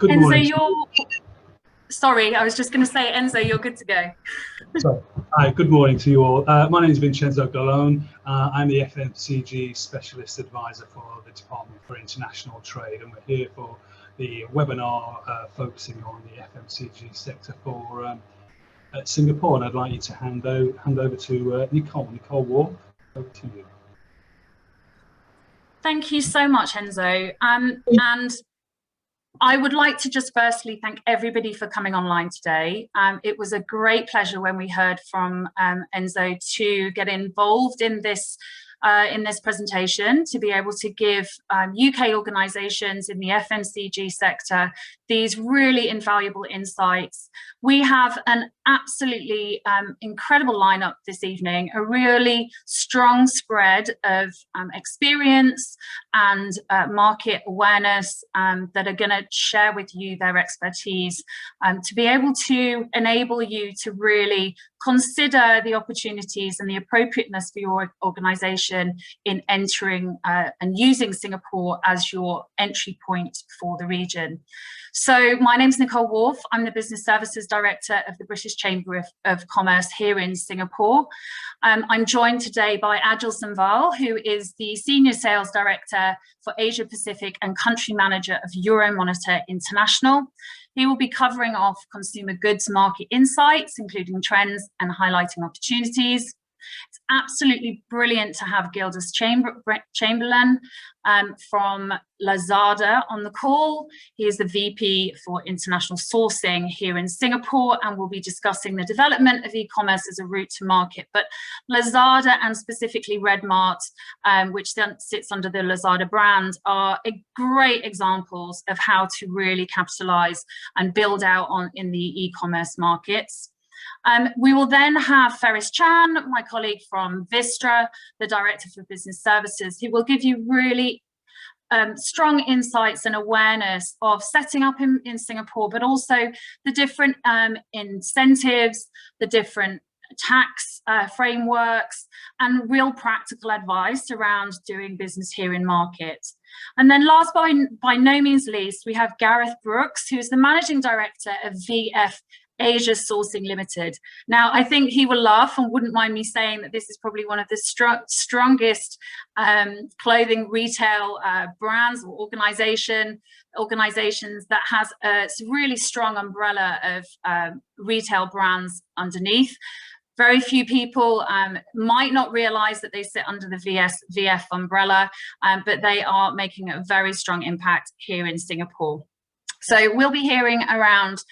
Good Enzo, morning. sorry, I was just going to say, Enzo, you're good to go. So, hi, good morning to you all. My name is Vincenzo Gallone. I'm the FMCG Specialist Advisor for the Department for International Trade, and we're here for the webinar focusing on the FMCG sector for Singapore. And I'd like you to hand over to Nicole Wharf. Over to you. Thank you so much, Enzo. And I would like to just firstly thank everybody for coming online today. It was a great pleasure when we heard from Enzo to get involved in this presentation, to be able to give UK organisations in the FMCG sector these really invaluable insights. We have an absolutely incredible lineup this evening, a really strong spread of experience and market awareness that are going to share with you their expertise to be able to enable you to really consider the opportunities and the appropriateness for your organisation in entering and using Singapore as your entry point for the region. So my name's Nicole Wharf. I'm the Business Services Director of the British Chamber of Commerce here in Singapore. I'm joined today by Ajal Samval, who is the Senior Sales Director for Asia Pacific and Country Manager of Euromonitor International. He will be covering off consumer goods market insights, including trends and highlighting opportunities. It's absolutely brilliant to have Gildas Chamberlain from Lazada on the call. He is the VP for International Sourcing here in Singapore, and we'll be discussing the development of e-commerce as a route to market. But Lazada, and specifically Redmart, which then sits under the Lazada brand, are great examples of how to really capitalize and build out in the e-commerce markets. We will then have Ferris Chan, my colleague from Vistra, the Director for Business Services, who will give you really strong insights and awareness of setting up in Singapore, but also the different incentives, the different tax frameworks, and real practical advice around doing business here in market. And then last by no means least, we have Gareth Brooks, who is the Managing Director of VF Asia Sourcing Limited. Now, I think he will laugh and wouldn't mind me saying that this is probably one of the strongest clothing retail brands or organizations that has a really strong umbrella of retail brands underneath. Very few people might not realize that they sit under the VF umbrella, but they are making a very strong impact here in Singapore. So we'll be hearing around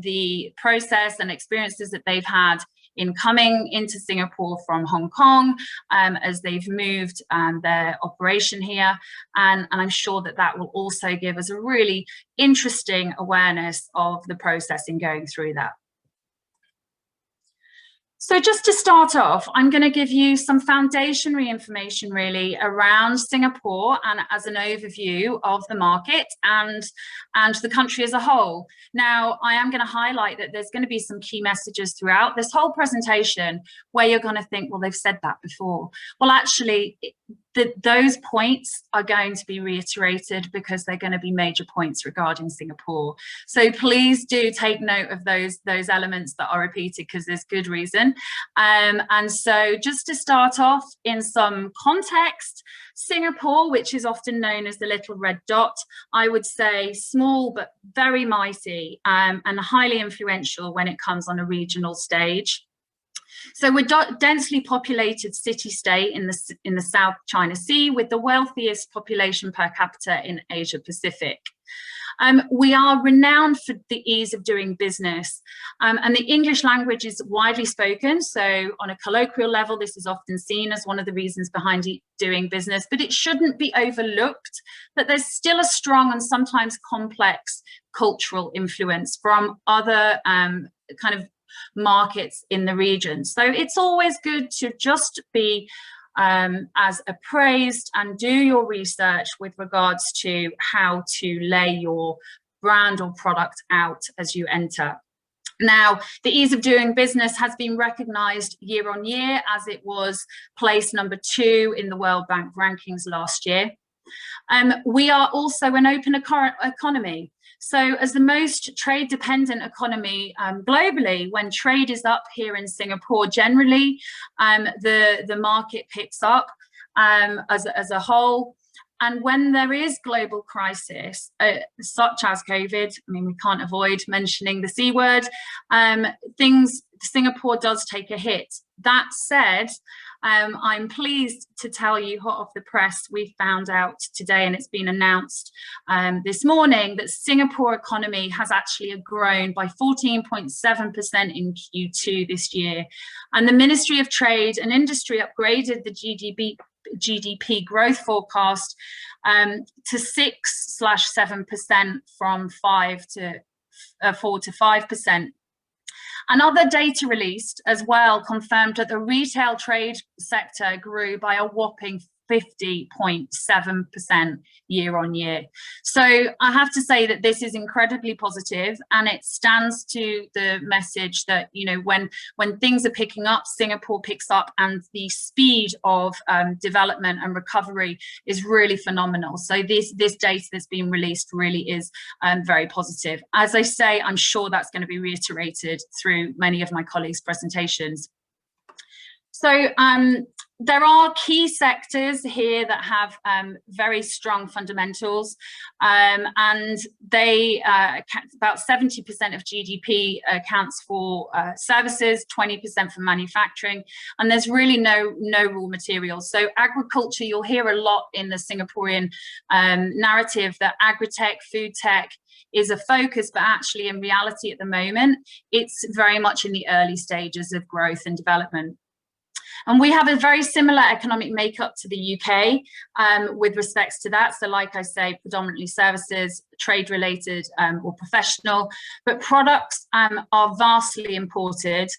the process and experiences that they've had in coming into Singapore from Hong Kong as they've moved their operation here. And I'm sure that that will also give us a really interesting awareness of the process in going through that. So just to start off, I'm going to give you some foundationary information really around Singapore and as an overview of the market and the country as a whole. Now, I am going to highlight that there's going to be some key messages throughout this whole presentation where you're going to think, well, they've said that before. Well, actually, those points are going to be reiterated because they're going to be major points regarding Singapore. So please do take note of those elements that are repeated because there's good reason. And so just to start off in some context, Singapore, which is often known as the little red dot, I would say small but very mighty and highly influential when it comes on a regional stage. So we're densely populated city-state in the South China Sea with the wealthiest population per capita in Asia Pacific. We are renowned for the ease of doing business, and the English language is widely spoken. So on a colloquial level, this is often seen as one of the reasons behind doing business, but it shouldn't be overlooked that there's still a strong and sometimes complex cultural influence from other kind of markets in the region. So it's always good to just be as appraised and do your research with regards to how to lay your brand or product out as you enter. Now, the ease of doing business has been recognised year on year as it was placed number 2 in the World Bank rankings last year. We are also an open economy. So as the most trade dependent economy globally, when trade is up here in Singapore, generally the market picks up as a whole. And when there is global crisis, such as COVID, I mean, we can't avoid mentioning the C word, Singapore does take a hit. That said, I'm pleased to tell you, hot off the press, we found out today, and it's been announced this morning, that Singapore economy has actually grown by 14.7% in Q2 this year. And the Ministry of Trade and Industry upgraded the GDP growth forecast to 6/7% from 4 to 5%. Another data released as well confirmed that the retail trade sector grew by a whopping 50.7% year on year. So I have to say that this is incredibly positive, and it stands to the message that, you know, when things are picking up, Singapore picks up, and the speed of development and recovery is really phenomenal. So this data that's been released really is very positive. As I say, I'm sure that's going to be reiterated through many of my colleagues' presentations. So there are key sectors here that have very strong fundamentals, and they about 70% of GDP accounts for services, 20% for manufacturing, and there's really no raw materials. So agriculture, you'll hear a lot in the Singaporean narrative that agri-tech, food tech is a focus, but actually in reality at the moment, it's very much in the early stages of growth and development. And we have a very similar economic makeup to the UK with respects to that. So like I say, predominantly services, trade related or professional, but products are vastly imported.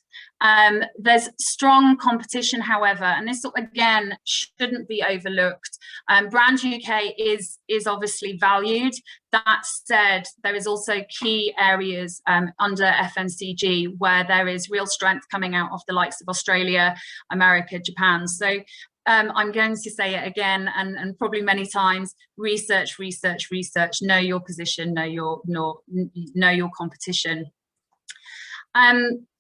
There's strong competition, however, and this again shouldn't be overlooked. Brand UK is obviously valued. That said, there is also key areas under FMCG where there is real strength coming out of the likes of Australia, America, Japan. So I'm going to say it again and probably many times: research, research, research. Know your position. Know your competition.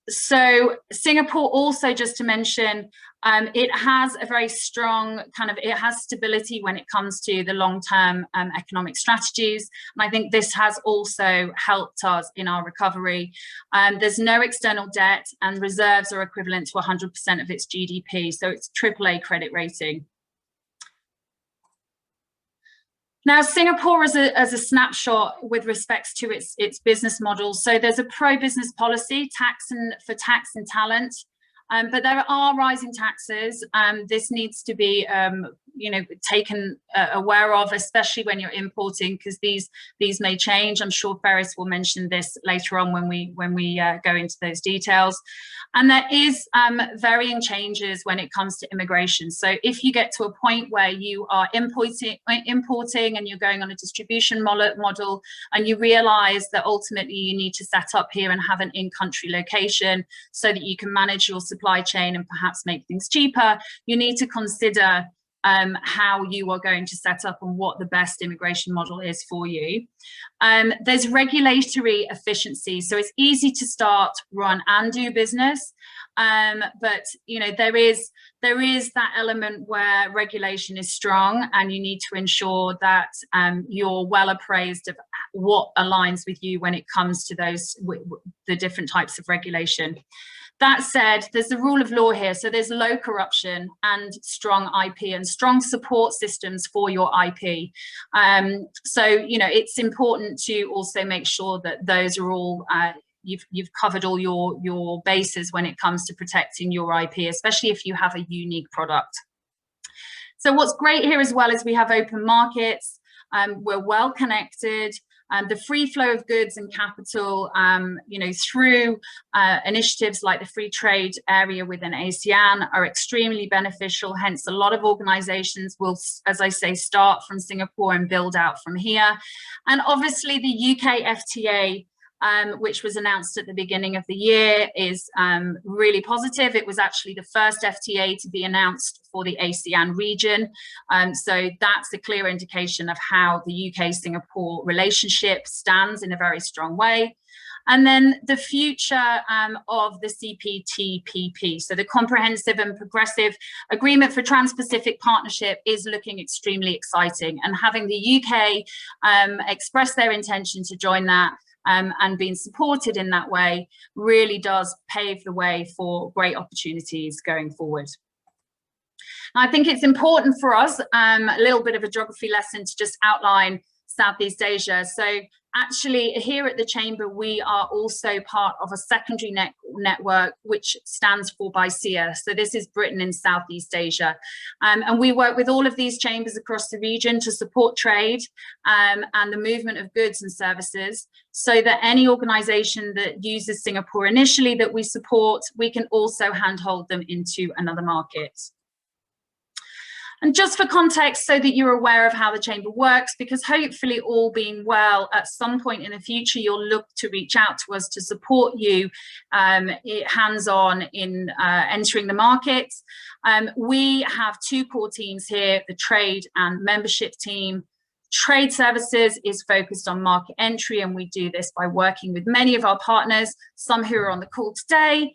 So Singapore also, just to mention, it has a very strong it has stability when it comes to the long-term economic strategies. And I think this has also helped us in our recovery. There's no external debt, and reserves are equivalent to 100% of its GDP. So it's AAA credit rating. Now, Singapore as a snapshot with respects to its business model. So there's a pro-business policy, tax and talent, but there are rising taxes. This needs to be taken aware of, especially when you're importing, because these may change. I'm sure Ferris will mention this later on when we go into those details. And there is varying changes when it comes to immigration. So if you get to a point where you are importing and you're going on a distribution model, and you realize that ultimately you need to set up here and have an in-country location so that you can manage your supply chain and perhaps make things cheaper, you need to consider how you are going to set up and what the best immigration model is for you. There's regulatory efficiency, so it's easy to start, run, and do business, but there is that element where regulation is strong, and you need to ensure that you're well appraised of what aligns with you when it comes to the different types of regulation. That said, there's the rule of law here. So there's low corruption and strong IP and strong support systems for your IP. So, it's important to also make sure that those are all, you've covered all your bases when it comes to protecting your IP, especially if you have a unique product. So what's great here as well is we have open markets. We're well connected. The free flow of goods and capital, through initiatives like the free trade area within ASEAN are extremely beneficial. Hence, a lot of organizations will, as I say, start from Singapore and build out from here. And obviously the UK FTA which was announced at the beginning of the year, is really positive. It was actually the first FTA to be announced for the ASEAN region. So that's a clear indication of how the UK-Singapore relationship stands in a very strong way. And then the future of the CPTPP, so the Comprehensive and Progressive Agreement for Trans-Pacific Partnership, is looking extremely exciting. And having the UK express their intention to join that and being supported in that way really does pave the way for great opportunities going forward. I think it's important for us, a little bit of a geography lesson to just outline Southeast Asia. So actually here at the Chamber, we are also part of a secondary network, which stands for BICEA. So this is Britain in Southeast Asia. And we work with all of these chambers across the region to support trade and the movement of goods and services, so that any organization that uses Singapore initially that we support, we can also handhold them into another market. And just for context, so that you're aware of how the Chamber works, because hopefully all being well, at some point in the future, you'll look to reach out to us to support you hands-on in entering the markets. We have two core teams here, the trade and membership team. Trade services is focused on market entry, and we do this by working with many of our partners, some who are on the call today.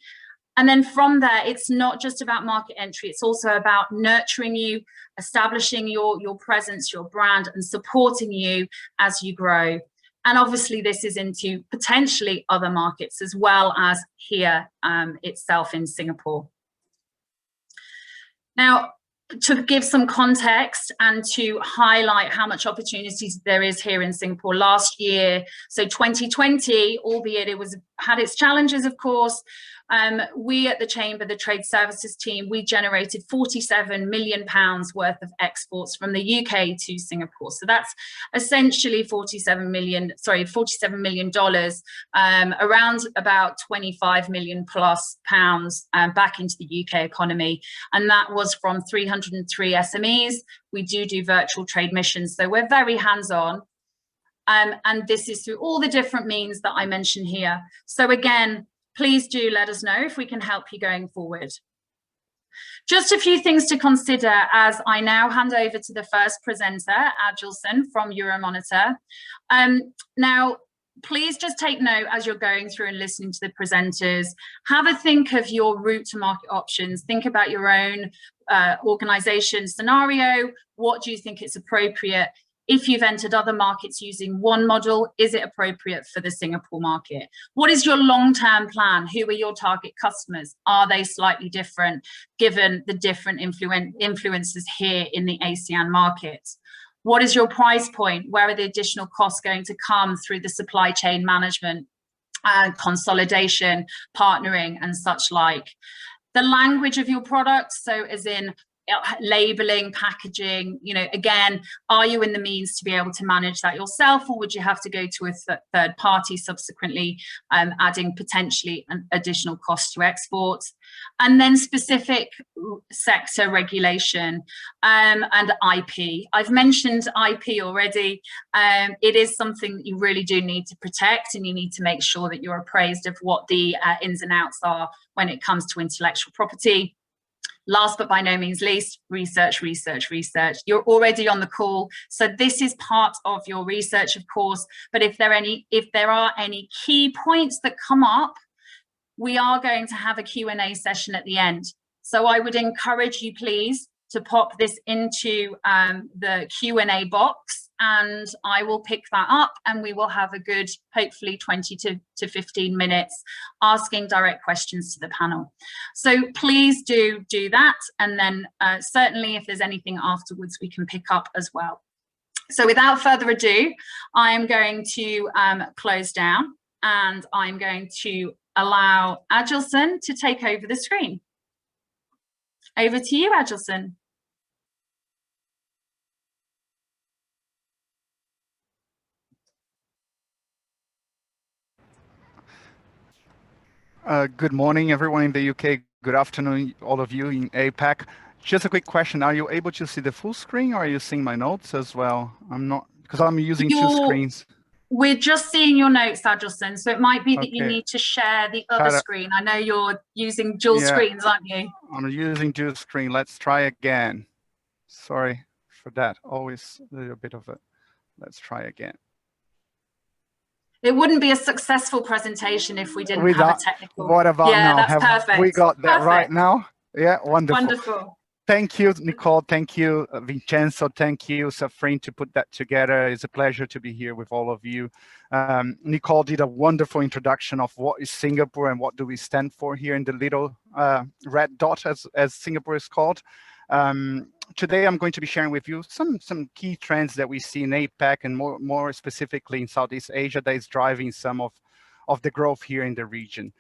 And then from there, it's not just about market entry, it's also about nurturing you, establishing your presence, your brand, and supporting you as you grow. And obviously this is into potentially other markets as well as here itself in Singapore. Now, to give some context and to highlight how much opportunities there is here in Singapore last year, so 2020, albeit it had its challenges, of course, we at the Chamber, the Trade Services team, we generated £47 million worth of exports from the UK to Singapore. So that's essentially $47 million, around about 25 million plus pounds back into the UK economy. And that was from 303 SMEs. We do virtual trade missions, so we're very hands-on. And this is through all the different means that I mentioned here. So again, please do let us know if we can help you going forward. Just a few things to consider as I now hand over to the first presenter, Adjelson from Euromonitor. Now, please just take note as you're going through and listening to the presenters. Have a think of your route to market options. Think about your own organization scenario. What do you think is appropriate? If you've entered other markets using one model, is it appropriate for the Singapore market? What is your long-term plan? Who are your target customers? Are they slightly different given the different influences here in the ASEAN market? What is your price point? Where are the additional costs going to come through the supply chain management, consolidation, partnering, and such like? The language of your product, so as in labeling, packaging, again, are you in the means to be able to manage that yourself, or would you have to go to a third party subsequently, adding potentially an additional cost to export? And then specific sector regulation and IP. I've mentioned IP already. It is something that you really do need to protect, and you need to make sure that you're appraised of what the ins and outs are when it comes to intellectual property. Last but by no means least, research. You're already on the call, so this is part of your research, of course, but if there are any key points that come up, we are going to have a Q&A session at the end. So I would encourage you, please, to pop this into the Q&A box, and I will pick that up, and we will have a good, hopefully 20 to 15 minutes asking direct questions to the panel. So please do that, and then certainly if there's anything afterwards, we can pick up as well. So without further ado, I am going to close down, and I'm going to allow Adjelson to take over the screen. Over to you, Adjelson. Good morning, everyone in the UK. Good afternoon, all of you in APAC. Just a quick question. Are you able to see the full screen, or are you seeing my notes as well? I'm not, because I'm using two screens. We're just seeing your notes, Adelson, so it might be that you Okay. need to share the other screen. I know you're using dual screens, aren't you? I'm using dual screen. Let's try again. Sorry for that. Always a little bit of it. Let's try again. It wouldn't be a successful presentation if we didn't have a technical. What about now? That's perfect. We got that right now? Yeah, wonderful. Wonderful. Thank you, Nicole. Thank you, Vincenzo. Thank you, Safrine, to put that together. It's a pleasure to be here with all of you. Nicole did a wonderful introduction of what is Singapore and what do we stand for here in the little red dot, as Singapore is called. Today, I'm going to be sharing with you some key trends that we see in APAC and more specifically in Southeast Asia that is driving some of the growth here in the region.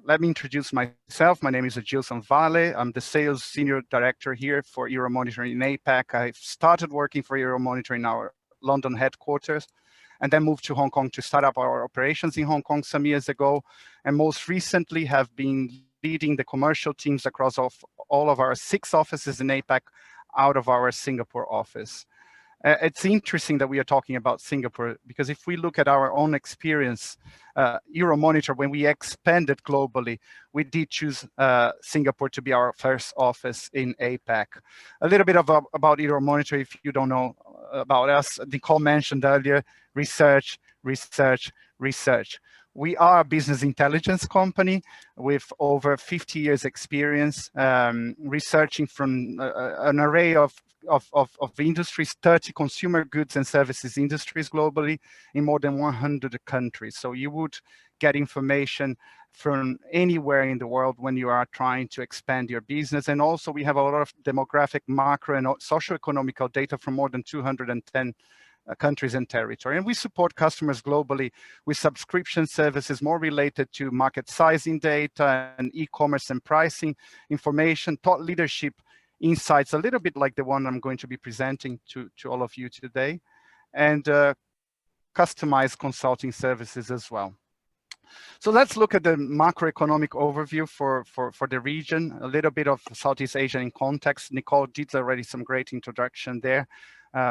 Let me introduce myself. My name is Gilson Vale. I'm the Sales Senior Director here for Euromonitor in APAC. I started working for Euromonitor in our London headquarters and then moved to Hong Kong to start up our operations in Hong Kong some years ago. And most recently have been leading the commercial teams across all of our 6 offices in APAC out of our Singapore office. It's interesting that we are talking about Singapore because if we look at our own experience, Euromonitor, when we expanded globally, we did choose Singapore to be our first office in APAC. A little bit about Euromonitor, if you don't know about us, Nicole mentioned earlier, research, research, research. We are a business intelligence company with over 50 years experience researching from an array of industries, 30 consumer goods and services industries globally in more than 100 countries. So you would get information from anywhere in the world when you are trying to expand your business. And also we have a lot of demographic, macro and socioeconomical data from more than 210 countries and territory. And we support customers globally with subscription services more related to market sizing data and e-commerce and pricing information, thought leadership insights, a little bit like the one I'm going to be presenting to all of you today, and customized consulting services as well. So let's look at the macroeconomic overview for the region, a little bit of Southeast Asia in context. Nicole did already some great introduction there,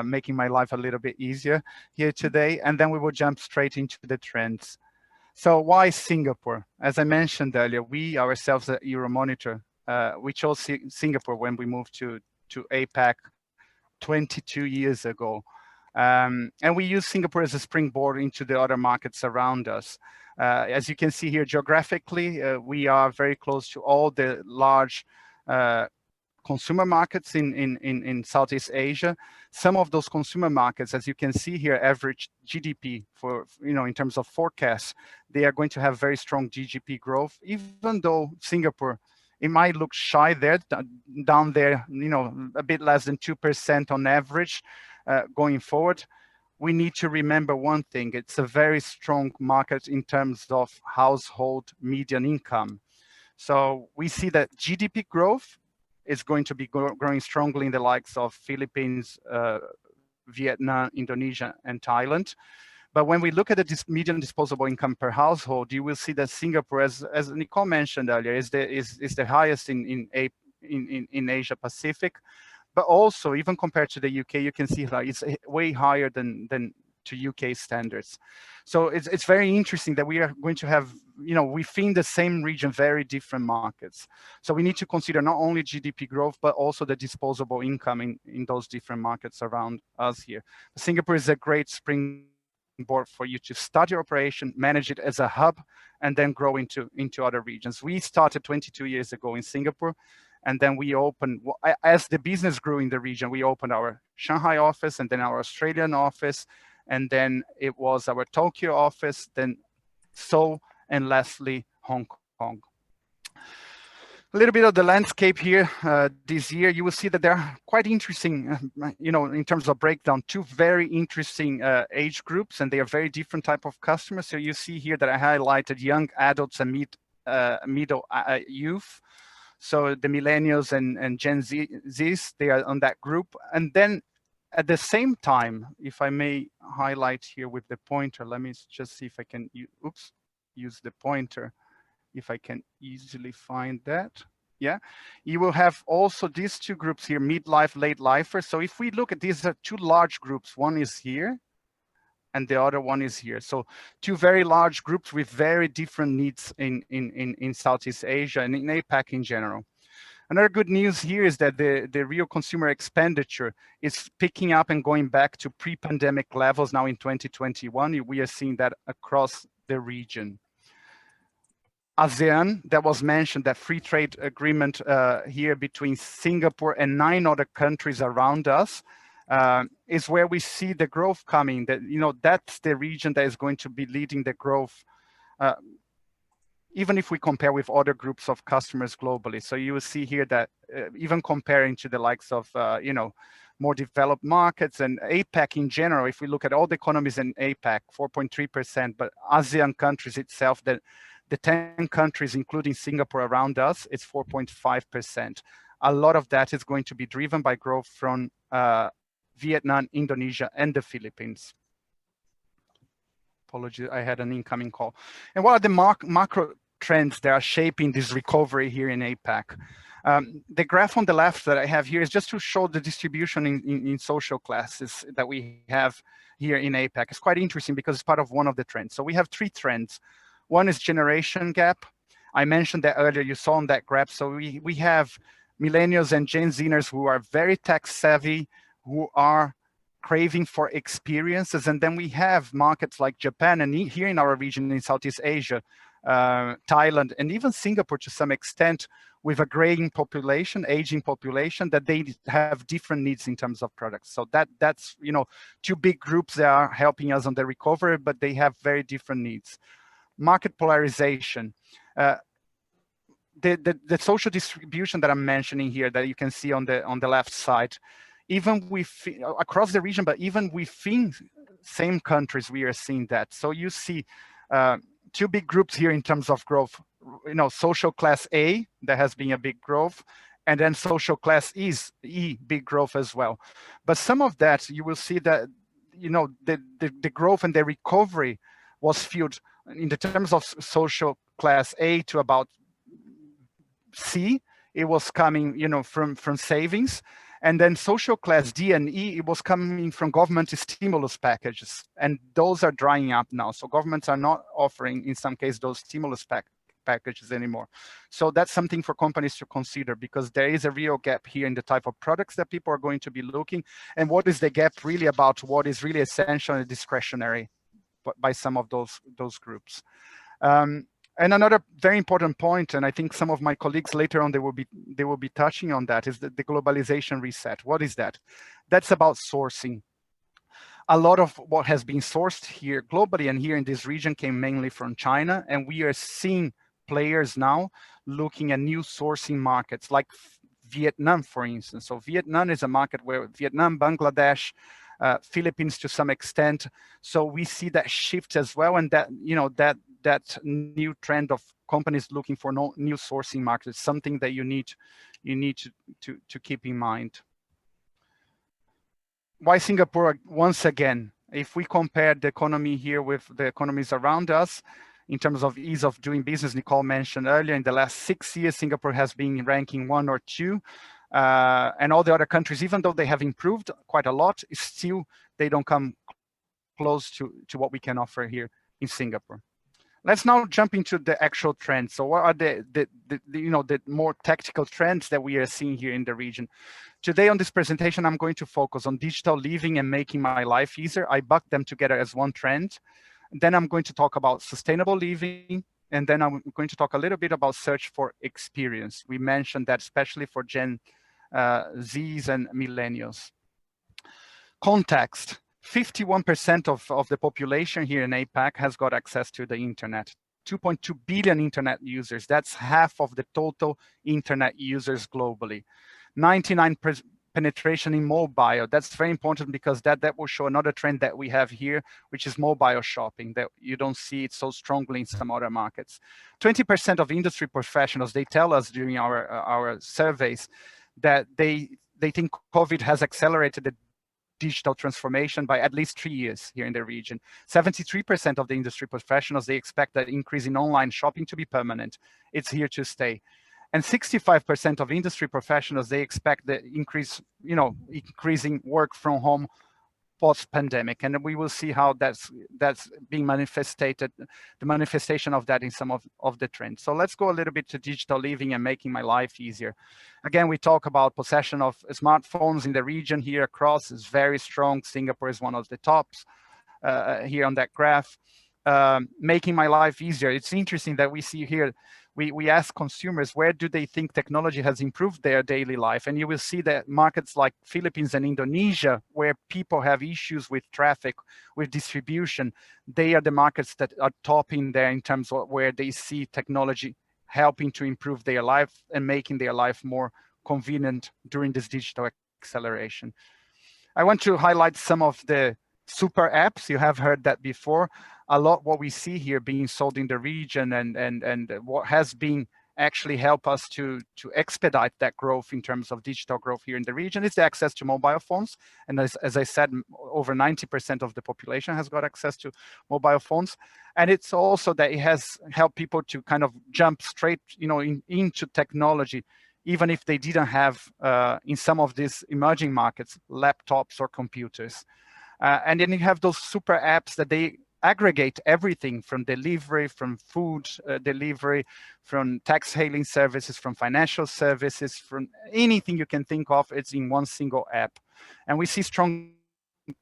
making my life a little bit easier here today. And then we will jump straight into the trends. So why Singapore? As I mentioned earlier, we ourselves at Euromonitor, we chose Singapore when we moved to APAC 22 years ago. And we use Singapore as a springboard into the other markets around us. As you can see here, geographically, we are very close to all the large consumer markets in Southeast Asia. Some of those consumer markets, as you can see here, average GDP for, in terms of forecasts, they are going to have very strong GDP growth, even though Singapore, it might look shy there, down there, a bit less than 2% on average going forward. We need to remember one thing, it's a very strong market in terms of household median income. So we see that GDP growth is going to be growing strongly in the likes of Philippines, Vietnam, Indonesia, and Thailand. But when we look at the median disposable income per household, you will see that Singapore, as Nicole mentioned earlier, is the highest in Asia Pacific. But also, even compared to the UK, you can see that it's way higher than to UK standards. So it's very interesting that we are going to have, within the same region, very different markets. So we need to consider not only GDP growth, but also the disposable income in those different markets around us here. Singapore is a great springboard for you to start your operation, manage it as a hub, and then grow into other regions. We started 22 years ago in Singapore. And then we opened, as the business grew in the region, we opened our Shanghai office and then our Australian office. And then it was our Tokyo office, then Seoul, and lastly, Hong Kong. A little bit of the landscape here this year. You will see that they're quite interesting, in terms of breakdown, 2 very interesting age groups, and they are very different type of customers. So you see here that I highlighted young adults and middle youth. So the millennials and Gen Zs, they are on that group. And then at the same time, if I may highlight here with the pointer, let me just see if I can, use the pointer, if I can easily find that. Yeah, you will have also these 2 groups here, midlife, late lifers. So if we look at these 2 large groups, one is here, and the other one is here. So two very large groups with very different needs in Southeast Asia and in APAC in general. Another good news here is that the real consumer expenditure is picking up and going back to pre-pandemic levels now in 2021. We are seeing that across the region. ASEAN, that was mentioned, that free trade agreement here between Singapore and 9 other countries around us, is where we see the growth coming. That, you know, that's the region that is going to be leading the growth, even if we compare with other groups of customers globally. So you will see here that even comparing to the likes of, you know, more developed markets and APAC in general, if we look at all the economies in APAC, 4.3%, but ASEAN countries itself, the 10 countries, including Singapore around us, it's 4.5%. A lot of that is going to be driven by growth from Vietnam, Indonesia, and the Philippines. Apologies, I had an incoming call. And what are the macro trends that are shaping this recovery here in APAC? The graph on the left that I have here is just to show the distribution in social classes that we have here in APAC. It's quite interesting because it's part of one of the trends. So we have 3 trends. One is generation gap. I mentioned that earlier, you saw on that graph. So we have millennials and Gen Zers who are very tech savvy, who are craving for experiences. And then we have markets like Japan and here in our region in Southeast Asia, Thailand, and even Singapore to some extent, with a graying population, aging population, that they have different needs in terms of products. So that's, you know, 2 big groups that are helping us on the recovery, but they have very different needs. Market polarization. The social distribution that I'm mentioning here that you can see on the left side, even across the region, but even within same countries, we are seeing that. So you see 2 big groups here in terms of growth. You know, social class A, there has been a big growth, and then social class E, big growth as well. But some of that, you will see that, you know, the growth and the recovery was fueled in the terms of social class A to about C. It was coming, you know, from savings. And then social class D and E, it was coming from government stimulus packages. And those are drying up now. So governments are not offering, in some cases, those stimulus packages anymore. So that's something for companies to consider, because there is a real gap here in the type of products that people are going to be looking. And what is the gap really about? What is really essential and discretionary by some of those groups. And another very important point, and I think some of my colleagues later on, they will be touching on that, is the globalization reset. What is that? That's about sourcing. A lot of what has been sourced here globally and here in this region came mainly from China, and we are seeing players now looking at new sourcing markets like Vietnam, for instance. So Vietnam is a market where Vietnam, Bangladesh, Philippines to some extent. So we see that shift as well, and that, you know, that new trend of companies looking for new sourcing markets, something that you need to keep in mind. Why Singapore? Once again, if we compare the economy here with the economies around us, in terms of ease of doing business, Nicole mentioned earlier, in the last 6 years, Singapore has been ranking 1 or 2. And all the other countries, even though they have improved quite a lot, still they don't come close to what we can offer here in Singapore. Let's now jump into the actual trends. So what are the more tactical trends that we are seeing here in the region? Today on this presentation, I'm going to focus on digital living and making my life easier. I bucked them together as one trend. Then I'm going to talk about sustainable living. And then I'm going to talk a little bit about search for experience. We mentioned that especially for Gen Zs and millennials. Context. 51% of the population here in APAC has got access to the internet. 2.2 billion internet users. That's half of the total internet users globally. 99% penetration in mobile. That's very important because that will show another trend that we have here, which is mobile shopping, that you don't see it so strongly in some other markets. 20% of industry professionals, they tell us during our surveys that they think COVID has accelerated the digital transformation by at least 3 years here in the region. 73% of the industry professionals, they expect that increase in online shopping to be permanent. It's here to stay. And 65% of industry professionals, they expect the increasing work from home post-pandemic, and we will see how that's being manifested, the manifestation of that in some of the trends. So let's go a little bit to digital living and making my life easier. Again, we talk about possession of smartphones in the region here across is very strong. Singapore is one of the tops here on that graph. Making my life easier. It's interesting that we see here, we ask consumers, where do they think technology has improved their daily life? And you will see that markets like Philippines and Indonesia, where people have issues with traffic, with distribution, they are the markets that are topping there in terms of where they see technology helping to improve their life and making their life more convenient during this digital acceleration. I want to highlight some of the super apps. You have heard that before. A lot what we see here being sold in the region and what has been actually help us to expedite that growth in terms of digital growth here in the region is the access to mobile phones. And as I said, over 90% of the population has got access to mobile phones. And it's also that it has helped people to kind of jump straight, into technology, even if they didn't have, in some of these emerging markets, laptops or computers. And then you have those super apps that they aggregate everything from delivery, from food delivery, from tax hailing services, from financial services, from anything you can think of, it's in one single app. And we see strong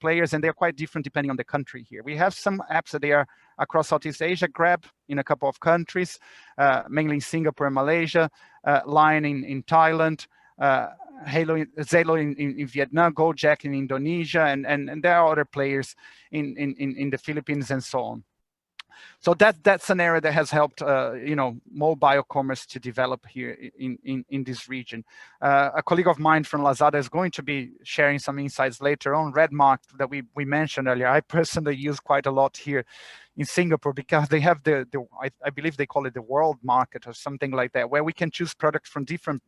players, and they're quite different depending on the country here. We have some apps that they are across Southeast Asia, Grab in a couple of countries, mainly Singapore and Malaysia, Line in Thailand, Zalo in Vietnam, Gojek in Indonesia, and there are other players in the Philippines and so on. So that's an area that has helped mobile commerce to develop here in this region. A colleague of mine from Lazada is going to be sharing some insights later on. Redmark that we mentioned earlier, I personally use quite a lot here in Singapore because they have I believe they call it the world market or something like that, where we can choose products from different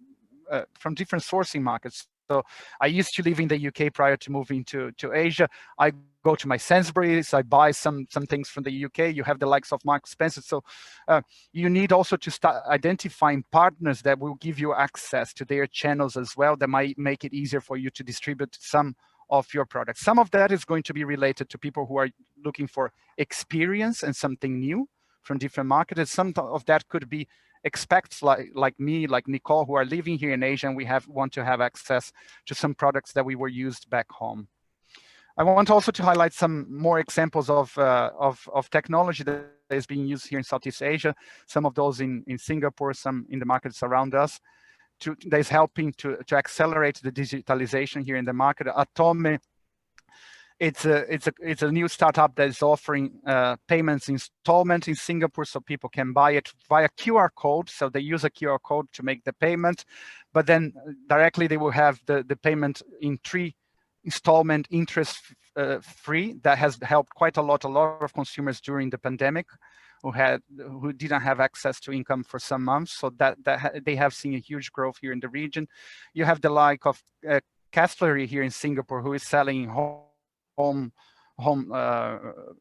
sourcing markets. So I used to live in the UK prior to moving to Asia. I go to my Sainsbury's, I buy some things from the UK. You have the likes of Marks Spencer. So you need also to start identifying partners that will give you access to their channels as well, that might make it easier for you to distribute some of your products. Some of that is going to be related to people who are looking for experience and something new from different markets. And some of that could be expats like me, like Nicole, who are living here in Asia, and we want to have access to some products that we were used back home. I want also to highlight some more examples of technology that is being used here in Southeast Asia. Some of those in Singapore, some in the markets around us. That is helping to accelerate the digitalization here in the market. Atome. It's a new startup that is offering payments installment in Singapore, so people can buy it via QR code. So they use a QR code to make the payment, but then directly they will have the payment in 3 installment interest free. That has helped quite a lot of consumers during the pandemic who didn't have access to income for some months. So that they have seen a huge growth here in the region. You have the like of Castlery here in Singapore, who is selling home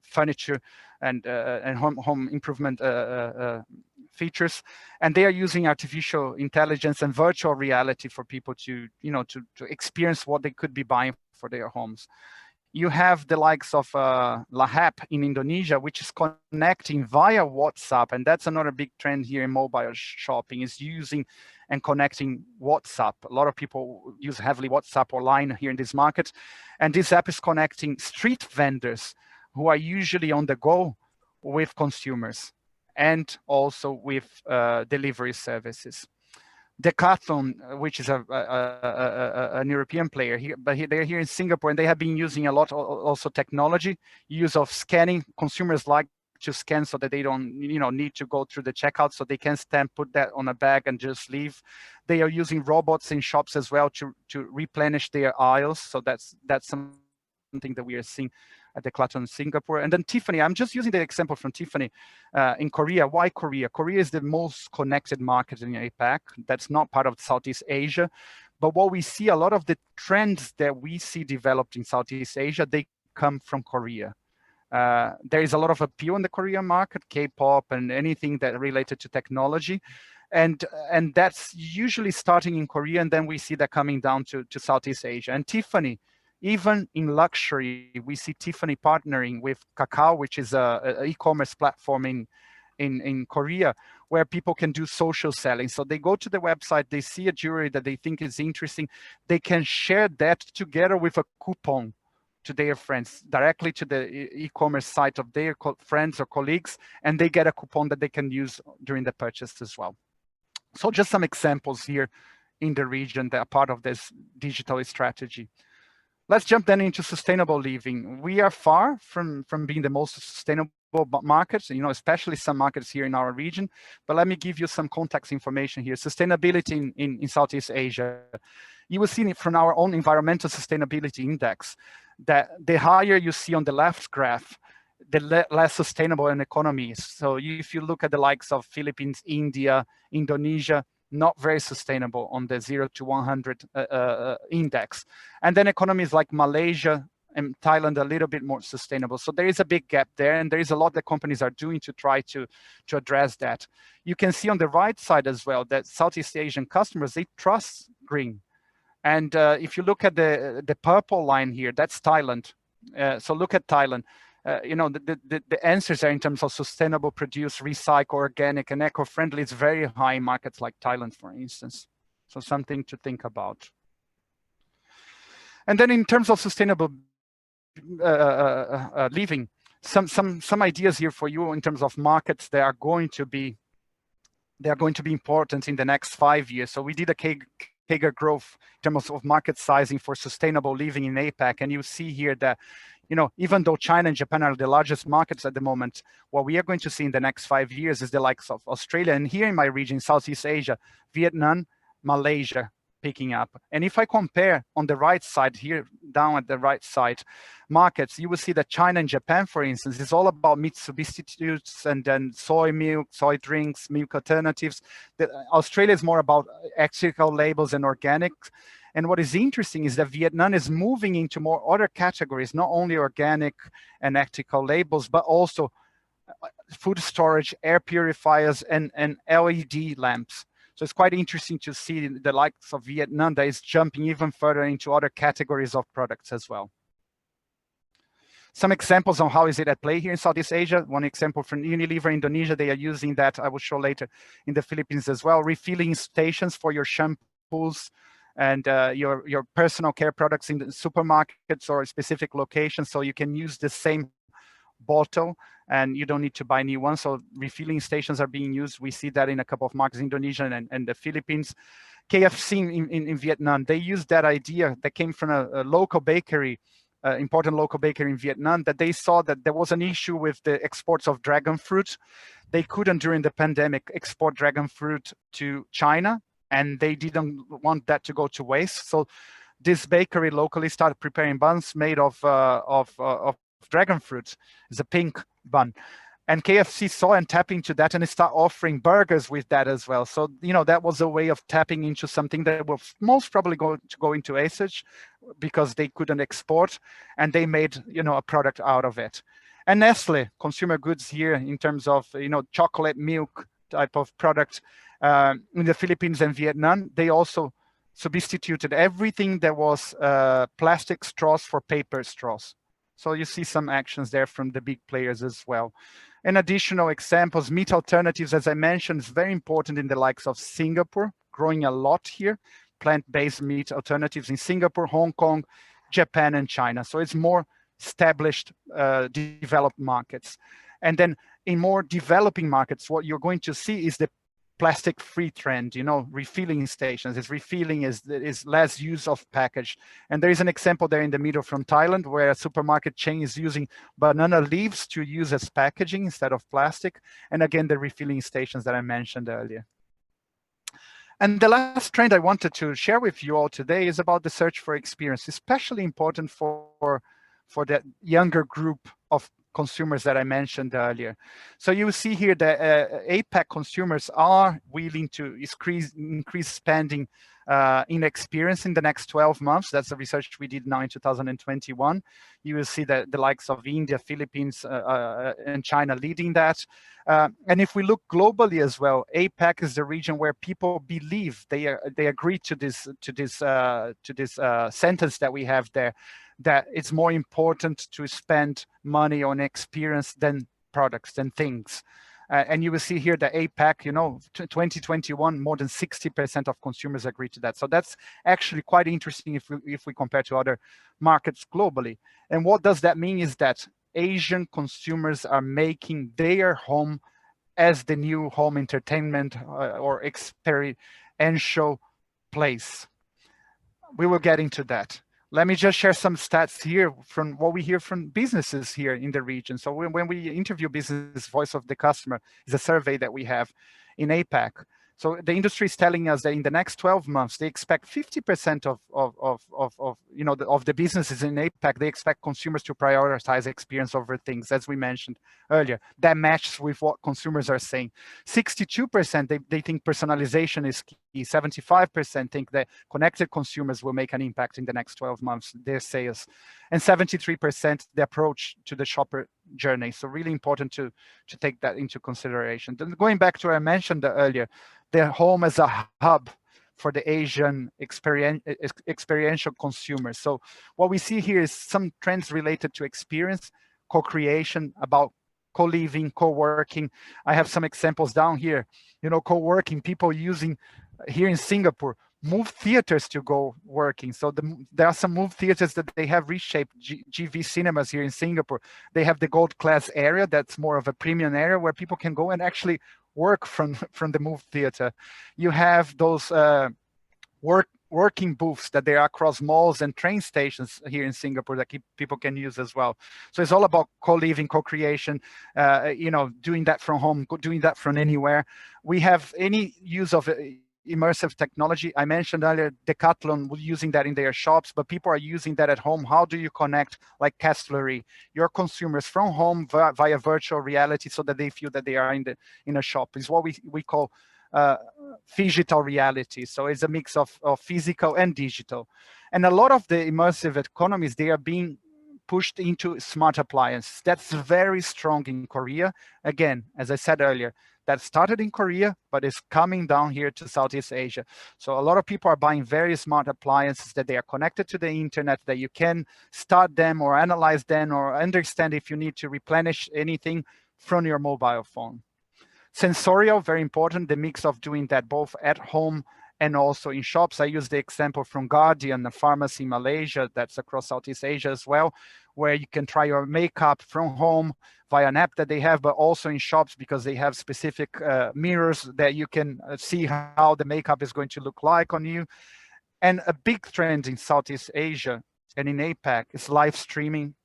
furniture and home improvement features, and they are using artificial intelligence and virtual reality for people to experience what they could be buying for their homes. You have the likes of Lahap in Indonesia, which is connecting via WhatsApp, and that's another big trend here in mobile shopping, is using and connecting WhatsApp. A lot of people use heavily WhatsApp or Line here in this market, and this app is connecting street vendors who are usually on the go with consumers and also with delivery services. Decathlon, which is an European player here, but they're here in Singapore, and they have been using a lot also technology, use of scanning. Consumers like to scan so that they don't need to go through the checkout, so they can stamp, put that on a bag and just leave. They are using robots in shops as well to replenish their aisles. So that's something that we are seeing at Decathlon in Singapore. And then Tiffany, I'm just using the example from Tiffany in Korea. Why Korea? Korea is the most connected market in APAC. That's not part of Southeast Asia. But what we see, a lot of the trends that we see developed in Southeast Asia, they come from Korea. There is a lot of appeal in the Korean market, K-pop and anything that related to technology. And that's usually starting in Korea, and then we see that coming down to Southeast Asia. And Tiffany Even in luxury, we see Tiffany partnering with Kakao, which is a e-commerce platform in Korea, where people can do social selling. So they go to the website, they see a jewelry that they think is interesting, they can share that together with a coupon to their friends, directly to the e-commerce site of their friends or colleagues, and they get a coupon that they can use during the purchase as well. So just some examples here in the region that are part of this digital strategy. Let's jump then into sustainable living. We are far from being the most sustainable markets, especially some markets here in our region. But let me give you some context information here. Sustainability in Southeast Asia. You will see it from our own environmental sustainability index that the higher you see on the left graph, the less sustainable an economy is. So if you look at the likes of Philippines, India, Indonesia, not very sustainable on the 0 to 100 index. And then economies like Malaysia and Thailand, a little bit more sustainable. So there is a big gap there, and there is a lot that companies are doing to try to address that. You can see on the right side as well that Southeast Asian customers, they trust green. And if you look at the purple line here, that's Thailand. So look at Thailand. The answers are in terms of sustainable, produce, recycle, organic, and eco-friendly. It's very high in markets like Thailand, for instance. So something to think about. And then in terms of sustainable living, some ideas here for you in terms of markets that are going to be important in the next 5 years. So we did a CAGR growth in terms of market sizing for sustainable living in APAC, and you see here that even though China and Japan are the largest markets at the moment, what we are going to see in the next 5 years is the likes of Australia, and here in my region, Southeast Asia, Vietnam, Malaysia picking up. And if I compare on the right side here, down at the right side, markets, you will see that China and Japan, for instance, is all about meat substitutes and then soy milk, soy drinks, milk alternatives. Australia is more about ethical labels and organics. And what is interesting is that Vietnam is moving into more other categories, not only organic and ethical labels, but also food storage, air purifiers, and LED lamps. So it's quite interesting to see the likes of Vietnam that is jumping even further into other categories of products as well. Some examples on how is it at play here in Southeast Asia. One example from Unilever Indonesia, they are using that, I will show later, in the Philippines as well. Refilling stations for your shampoos and your personal care products in the supermarkets or specific locations, so you can use the same bottle and you don't need to buy new ones. So refilling stations are being used. We see that in a couple of markets, Indonesia and the Philippines. KFC in Vietnam, they used that idea that came from a local bakery, important local bakery in Vietnam, that they saw that there was an issue with the exports of dragon fruit. They couldn't, during the pandemic, export dragon fruit to China, and they didn't want that to go to waste. So this bakery locally started preparing buns made of dragon fruit. It's a pink bun. And KFC saw and tapped into that, and they start offering burgers with that as well. So, that was a way of tapping into something that was most probably going to go into ASEAN because they couldn't export, and they made, a product out of it. And Nestle, consumer goods here in terms of, chocolate milk type of product in the Philippines and Vietnam, they also substituted everything that was plastic straws for paper straws. So you see some actions there from the big players as well. And additional examples, meat alternatives, as I mentioned, is very important in the likes of Singapore, growing a lot here, plant-based meat alternatives in Singapore, Hong Kong, Japan, and China. So it's more established, developed markets. And then in more developing markets, what you're going to see is the plastic-free trend, refilling stations. Refilling is less use of package. And there is an example there in the middle from Thailand where a supermarket chain is using banana leaves to use as packaging instead of plastic. And again, the refilling stations that I mentioned earlier. And the last trend I wanted to share with you all today is about the search for experience, especially important for the younger group of consumers that I mentioned earlier. So you see here that APAC consumers are willing to increase spending in experience in the next 12 months. That's the research we did now in 2021. You will see that the likes of India, Philippines, and China leading that. And if we look globally as well, APAC is the region where people believe they agree to this sentence that we have there, that it's more important to spend money on experience than products, than things. And you will see here that APAC, 2021, more than 60% of consumers agree to that. So that's actually quite interesting if we compare to other markets globally. And what does that mean is that Asian consumers are making their home as the new home entertainment or experiential place. We will get into that. Let me just share some stats here from what we hear from businesses here in the region. So when we interview business, voice of the customer is a survey that we have in APAC. So the industry is telling us that in the next 12 months, they expect 50% of the businesses in APAC, they expect consumers to prioritize experience over things, as we mentioned earlier. That matches with what consumers are saying. 62%, they think personalization is key. 75% think that connected consumers will make an impact in the next 12 months, their sales. And 73% the approach to the shopper journey. So really important to take that into consideration. Then going back to what I mentioned earlier, the home as a hub for the Asian experiential consumers. So what we see here is some trends related to experience, co-creation, about co-living, co-working. I have some examples down here. Co-working, people using here in Singapore, move theaters to go working. So there are some move theaters that they have reshaped. GV cinemas here in Singapore, they have the gold class area that's more of a premium area where people can go and actually work from the move theater. You have those working booths that they are across malls and train stations here in Singapore that people can use as well. So it's all about co-living, co-creation, doing that from home, doing that from anywhere. We have any use of immersive technology. I mentioned earlier, Decathlon using that in their shops, but people are using that at home. How do you connect, like Castlery, your consumers from home via virtual reality so that they feel that they are in a shop? Is what we call phygital reality. So it's a mix of physical and digital. And a lot of the immersive economies, they are being pushed into smart appliances. That's very strong in Korea. Again, as I said earlier, that started in Korea, but is coming down here to Southeast Asia. So a lot of people are buying very smart appliances that they are connected to the internet, that you can start them or analyze them or understand if you need to replenish anything from your mobile phone. Sensorial, very important, the mix of doing that both at home and also in shops. I use the example from Guardian, a pharmacy in Malaysia that's across Southeast Asia as well, where you can try your makeup from home via an app that they have, but also in shops because they have specific mirrors that you can see how the makeup is going to look like on you. And a big trend in Southeast Asia and in APAC is live streaming,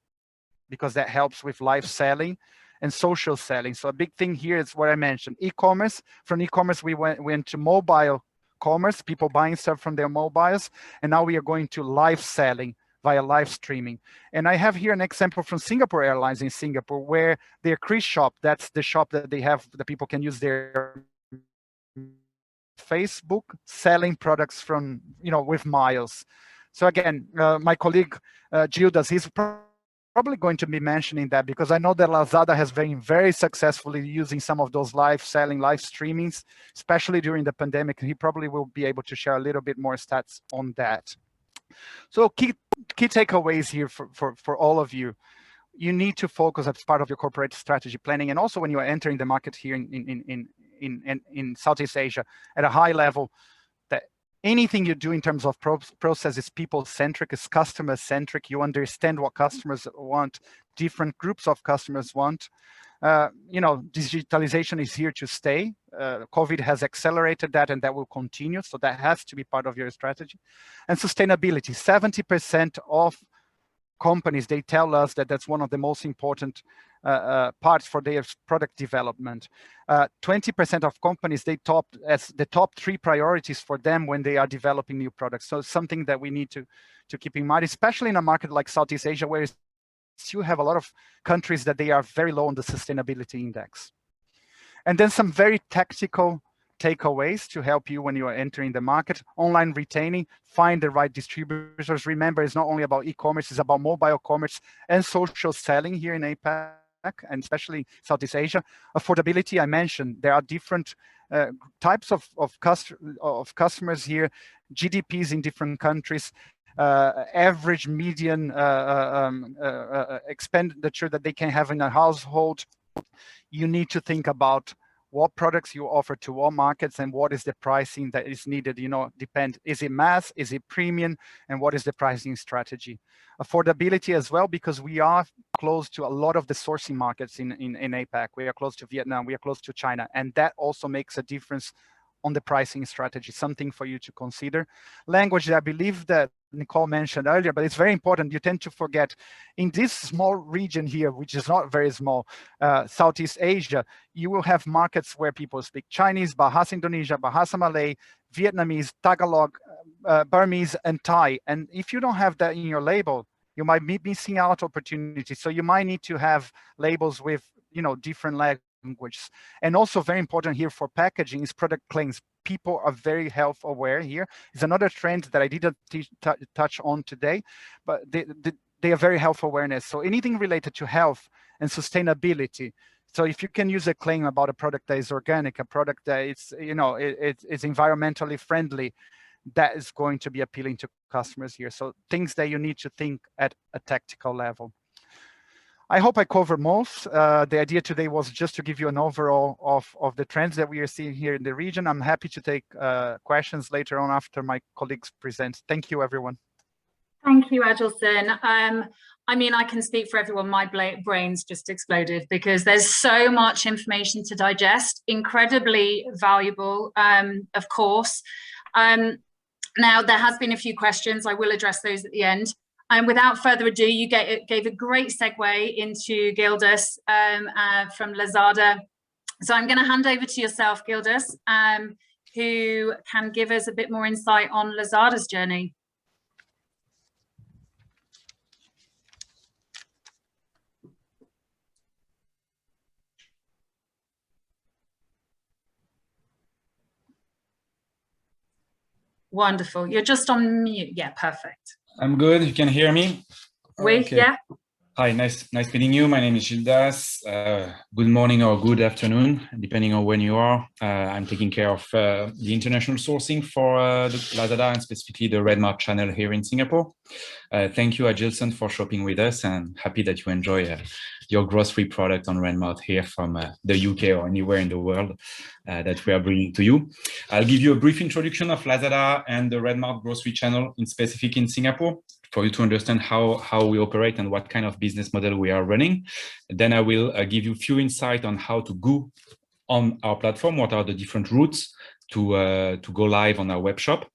because that helps with live selling and social selling. So a big thing here is what I mentioned, e-commerce. From e-commerce, we went to mobile commerce, people buying stuff from their mobiles, and now we are going to live selling via live streaming. And I have here an example from Singapore Airlines in Singapore, where their cruise shop, that's the shop that they have, that people can use their Facebook selling products from, with miles. So again, my colleague Gildas, he's probably going to be mentioning that, because I know that Lazada has been very successfully using some of those live selling, live streamings, especially during the pandemic. He probably will be able to share a little bit more stats on that. So key takeaways here for all of you. You need to focus as part of your corporate strategy planning, and also when you are entering the market here in Southeast Asia at a high level, that anything you do in terms of process is people-centric, is customer-centric. You understand what customers want, different groups of customers want. Digitalization is here to stay. COVID has accelerated that, and that will continue. So that has to be part of your strategy. And sustainability, 70% of companies, they tell us that that's one of the most important parts for their product development. 20% of companies, they top as the top 3 priorities for them when they are developing new products. So it's something that we need to keep in mind, especially in a market like Southeast Asia, where you have a lot of countries that they are very low on the sustainability index. And then some very tactical takeaways to help you when you are entering the market. Online retailing, find the right distributors. Remember, it's not only about e-commerce, it's about mobile commerce and social selling here in APAC, and especially Southeast Asia. Affordability, I mentioned, there are different types of customers here, GDPs in different countries. average median expenditure that they can have in a household, you need to think about what products you offer to all markets and what is the pricing that is needed. Is it mass, is it premium, and what is the pricing strategy? Affordability as well, because we are close to a lot of the sourcing markets in APAC. We are close to Vietnam, we are close to China, and that also makes a difference on the pricing strategy, something for you to consider. Language, I believe that Nicole mentioned earlier, but it's very important. You tend to forget in this small region here, which is not very small, Southeast Asia, you will have markets where people speak Chinese, Bahasa Indonesia, Bahasa Malay, Vietnamese, Tagalog, Burmese, and Thai. And if you don't have that in your label, you might be missing out opportunities. So you might need to have labels with, different languages. And also very important here for packaging is product claims. People are very health aware here. It's another trend that I didn't touch on today, but they are very health awareness. So anything related to health and sustainability. So if you can use a claim about a product that is organic, a product that it's, it's environmentally friendly, that is going to be appealing to customers here. So things that you need to think at a tactical level. I hope I covered most. The idea today was just to give you an overall of the trends that we are seeing here in the region. I'm happy to take questions later on after my colleagues present. Thank you, everyone. Thank you, Adilson. I mean, I can speak for everyone. My brain's just exploded because there's so much information to digest, incredibly valuable, of course. Now, there has been a few questions. I will address those at the end. And without further ado, you gave a great segue into Gildas from Lazada. So I'm going to hand over to yourself, Gildas, who can give us a bit more insight on Lazada's journey. Wonderful. You're just on mute. Yeah, perfect. I'm good. You can hear me? Okay. Yeah. Hi, nice meeting you. My name is Gildas. Good morning or good afternoon, depending on when you are. I'm taking care of the international sourcing for the Lazada and specifically the Redmart channel here in Singapore. Thank you, Adilson, for shopping with us, and happy that you enjoy your grocery product on Redmart here from the UK or anywhere in the world that we are bringing to you. I'll give you a brief introduction of Lazada and the Redmart grocery channel in specific in Singapore, for you to understand how we operate and what kind of business model we are running. Then I will give you a few insights on how to go on our platform, what are the different routes to go live on our web shop.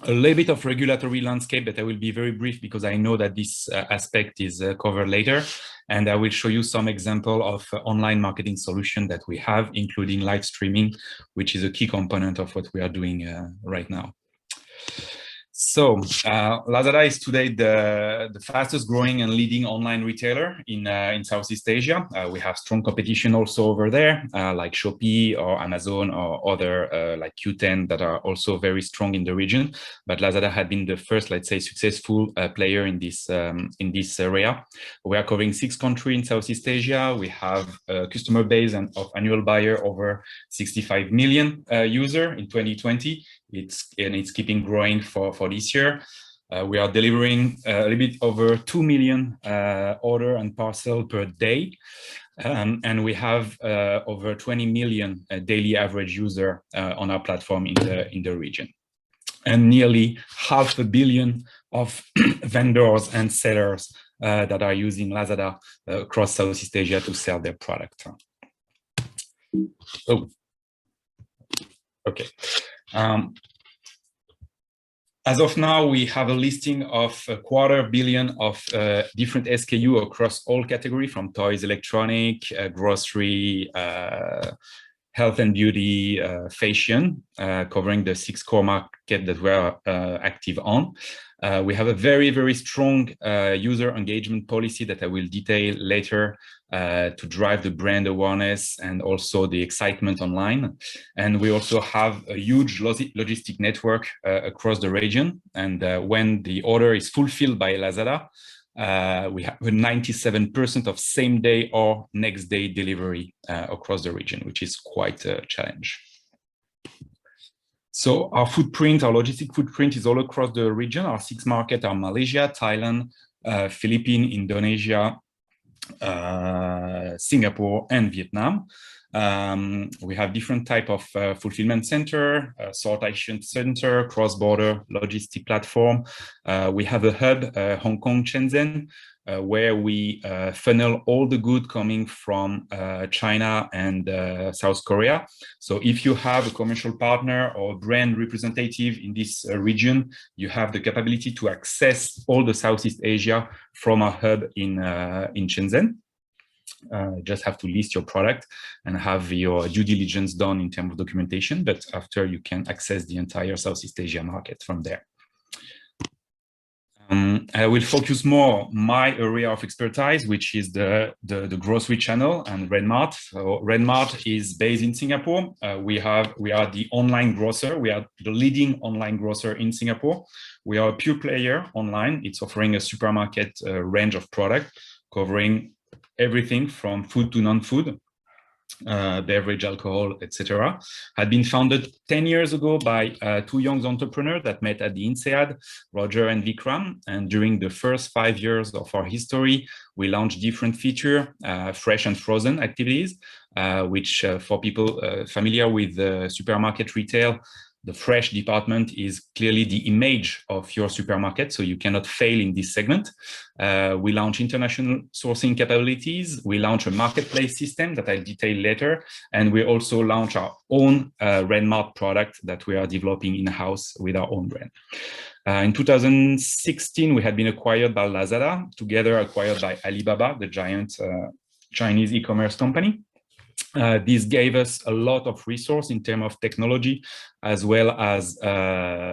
A little bit of regulatory landscape that I will be very brief because I know that this aspect is covered later. And I will show you some example of online marketing solution that we have, including live streaming, which is a key component of what we are doing right now. So Lazada is today the fastest growing and leading online retailer in Southeast Asia. We have strong competition also over there, like Shopee or Amazon or other like Q10 that are also very strong in the region. But Lazada had been the first, let's say, successful player in this area. We are covering 6 countries in Southeast Asia. We have a customer base of annual buyer over 65 million user in 2020. It's keeping growing for this year. We are delivering a little bit over 2 million order and parcel per day. And we have over 20 million daily average user on our platform in the region. And nearly 500 million of vendors and sellers that are using Lazada across Southeast Asia to sell their product. Oh, okay. As of now, we have a listing of 250 million of different SKU across all categories, from toys, electronic, grocery, health and beauty, fashion, covering the 6 core markets that we are active on. We have a very, very strong user engagement policy that I will detail later to drive the brand awareness and also the excitement online. And we also have a huge logistic network across the region. And when the order is fulfilled by Lazada, we have 97% of same day or next day delivery across the region, which is quite a challenge. So our footprint, our logistic footprint is all across the region. Our 6 markets are Malaysia, Thailand, Philippines, Indonesia, Singapore, and Vietnam. We have different type of fulfillment center, sortation center, cross-border logistic platform. We have a hub, Hong Kong, Shenzhen, where we funnel all the good coming from China and South Korea. So if you have a commercial partner or brand representative in this region, you have the capability to access all the Southeast Asia from our hub in Shenzhen. Just have to list your product and have your due diligence done in terms of documentation, but after you can access the entire Southeast Asia market from there. I will focus more my area of expertise, which is the grocery channel and Redmart. So Redmart is based in Singapore. We are the online grocer. We are the leading online grocer in Singapore. We are a pure player online. It's offering a supermarket range of product covering everything from food to non-food, beverage, alcohol, etc. Had been founded 10 years ago by 2 young entrepreneurs that met at the INSEAD, Roger and Vikram. And during the first 5 years of our history, we launched different feature, fresh and frozen activities, which for people familiar with supermarket retail, the fresh department is clearly the image of your supermarket, so you cannot fail in this segment. We launch international sourcing capabilities. We launch a marketplace system that I'll detail later. And we also launch our own Redmart product that we are developing in-house with our own brand. In 2016, we had been acquired by Lazada, together acquired by Alibaba, the giant Chinese e-commerce company. This gave us a lot of resource in terms of technology as well as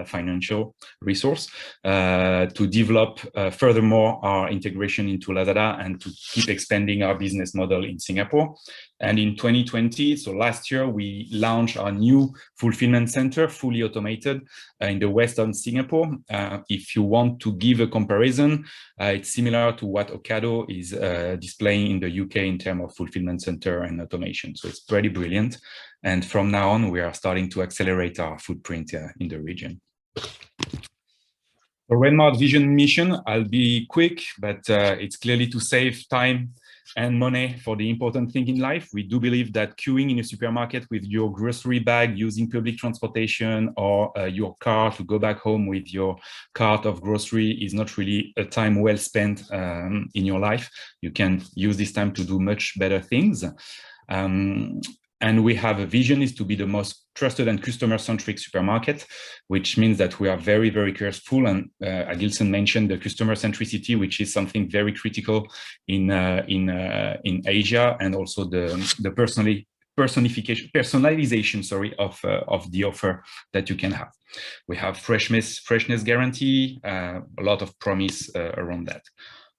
financial resource to develop furthermore our integration into Lazada and to keep expanding our business model in Singapore. And in 2020, so last year, we launched our new fulfillment center, fully automated in the western Singapore. If you want to give a comparison, it's similar to what Ocado is displaying in the UK in terms of fulfillment center and automation. So it's pretty brilliant. And from now on, we are starting to accelerate our footprint in the region. The Redmart vision mission, I'll be quick, but it's clearly to save time and money for the important thing in life. We do believe that queuing in a supermarket with your grocery bag using public transportation or your car to go back home with your cart of grocery is not really a time well spent in your life. You can use this time to do much better things. And we have a vision is to be the most trusted and customer-centric supermarket, which means that we are very, very careful. And Agilson mentioned the customer centricity, which is something very critical in Asia, and also the personalization, of the offer that you can have. We have freshness guarantee, a lot of promise around that.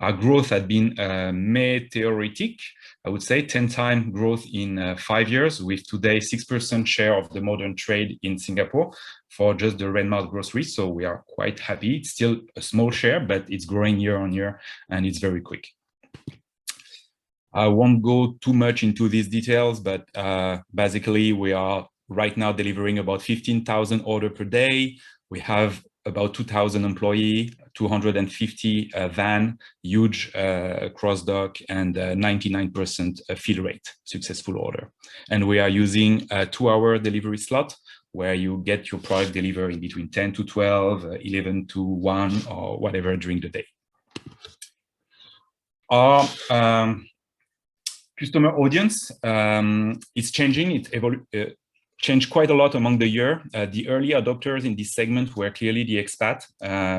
Our growth had been meteoric, I would say 10 times growth in 5 years, with today 6% share of the modern trade in Singapore for just the Redmart grocery. So we are quite happy. It's still a small share, but it's growing year on year and it's very quick. I won't go too much into these details, but basically we are right now delivering about 15,000 orders per day. We have about 2,000 employees, 250 van, huge cross-dock, and 99% fill rate, successful order. And we are using a 2-hour delivery slot where you get your product delivered in between 10 to 12, 11 to 1, or whatever during the day. Our customer audience is changing. It changed quite a lot among the year. The early adopters in this segment were clearly the expat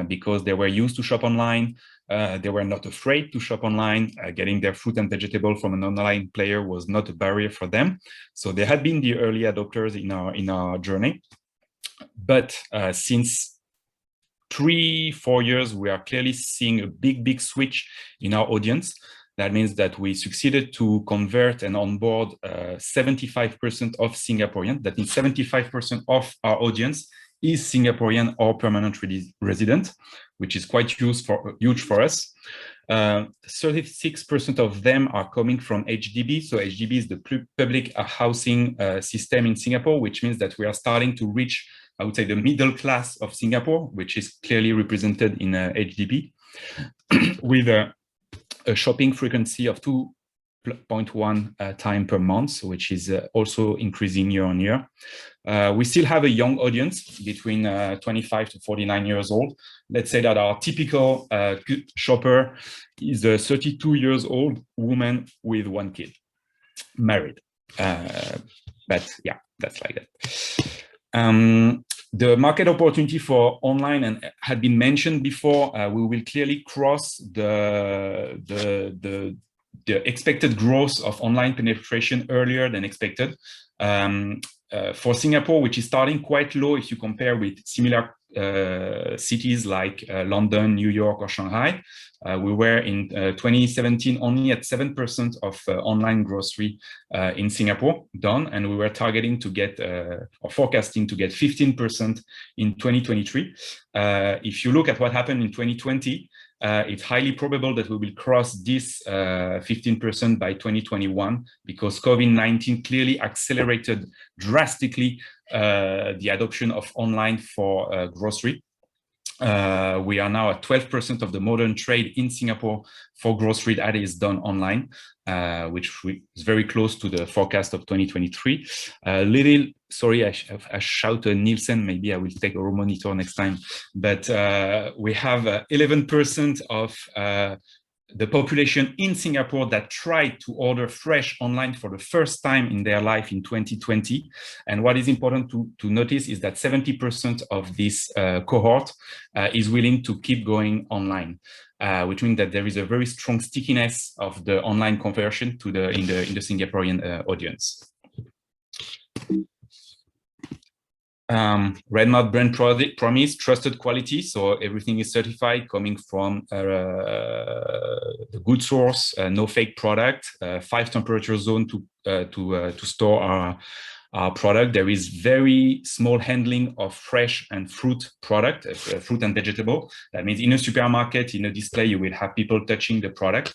because they were used to shop online. They were not afraid to shop online. Getting their fruit and vegetable from an online player was not a barrier for them. So they had been the early adopters in our journey. But since 3-4 years, we are clearly seeing a big switch in our audience. That means that we succeeded to convert and onboard 75% of Singaporean. That means 75% of our audience is Singaporean or permanent resident, which is quite huge for us. 36% of them are coming from HDB. So HDB is the public housing system in Singapore, which means that we are starting to reach I would say, the middle class of Singapore, which is clearly represented in HDB, with a shopping frequency of 2.1 time per month, which is also increasing year on year. We still have a young audience between 25 to 49 years old. Let's say that our typical shopper is a 32 years old woman with 1 kid, married. But yeah, that's like that. The market opportunity for online and had been mentioned before. We will clearly cross the expected growth of online penetration earlier than expected. For Singapore, which is starting quite low if you compare with similar cities like London, New York, or Shanghai. We were in 2017 only at 7% of online grocery in Singapore done, and we were targeting to get or forecasting to get 15% in 2023. If you look at what happened in 2020, it's highly probable that we will cross this 15% by 2021, because COVID-19 clearly accelerated drastically the adoption of online for grocery. We are now at 12% of the modern trade in Singapore for grocery that is done online, which is very close to the forecast of 2023. Sorry, I shouted Nielsen, maybe I will take a monitor next time, but we have 11% of the population in Singapore that tried to order fresh online for the first time in their life in 2020. And what is important to notice is that 70% of this cohort is willing to keep going online, which means that there is a very strong stickiness of the online conversion to in the Singaporean audience. Redmart brand product promise, trusted quality, so everything is certified, coming from the good source, no fake product, 5 temperature zone to store our product. There is very small handling of fresh and fruit product, fruit and vegetable. That means in a supermarket, in a display, you will have people touching the product.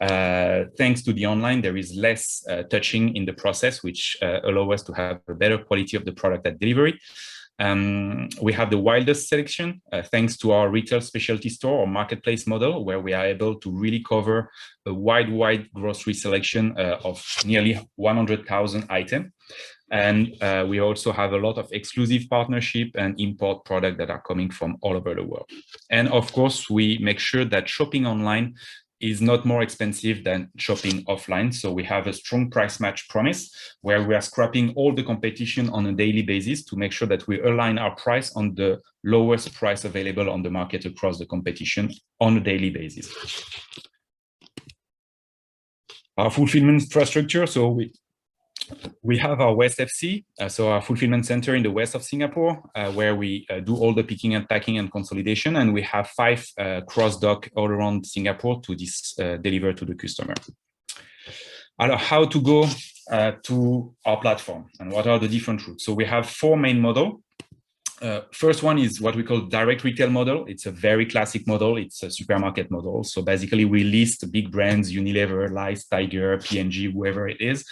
Thanks to the online, there is less touching in the process, which allows us to have a better quality of the product at delivery. We have the widest selection thanks to our retail specialty store or marketplace model, where we are able to really cover a wide grocery selection of nearly 100,000 items. And we also have a lot of exclusive partnership and import products that are coming from all over the world. And of course, we make sure that shopping online is not more expensive than shopping offline. So we have a strong price match promise, where we are scrapping all the competition on a daily basis to make sure that we align our price on the lowest price available on the market across the competition on a daily basis. Our fulfillment infrastructure. So we have our West FC, so our fulfillment center in the west of Singapore, where we do all the picking and packing and consolidation, and we have 5 cross-dock all around Singapore to deliver to the customer. How to go to our platform, and what are the different routes? So we have 4 main models. First one is what we call direct retail model. It's a very classic model. It's a supermarket model. So basically we list big brands, Unilever, Lice, Tiger, P&G, whoever it is.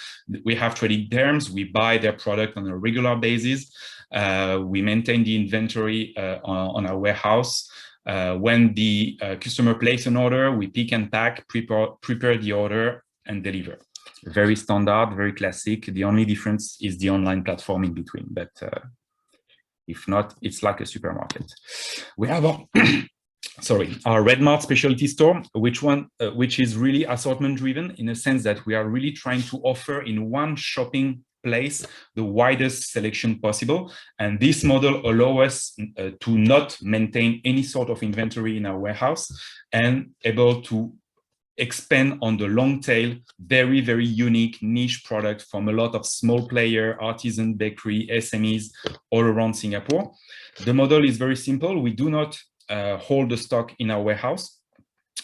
We have trading terms. We buy their product on a regular basis. We maintain the inventory on our warehouse. When the customer places an order, we pick and pack, prepare the order and deliver. Very standard, very classic. The only difference is the online platform in between. But if not, it's like a supermarket. We have our, our Redmart specialty store, which is really assortment driven, in a sense that we are really trying to offer in one shopping place the widest selection possible. And this model allows us to not maintain any sort of inventory in our warehouse and able to expand on the long tail, very, very unique niche product from a lot of small player, artisan, bakery, SMEs all around Singapore. The model is very simple. We do not hold the stock in our warehouse.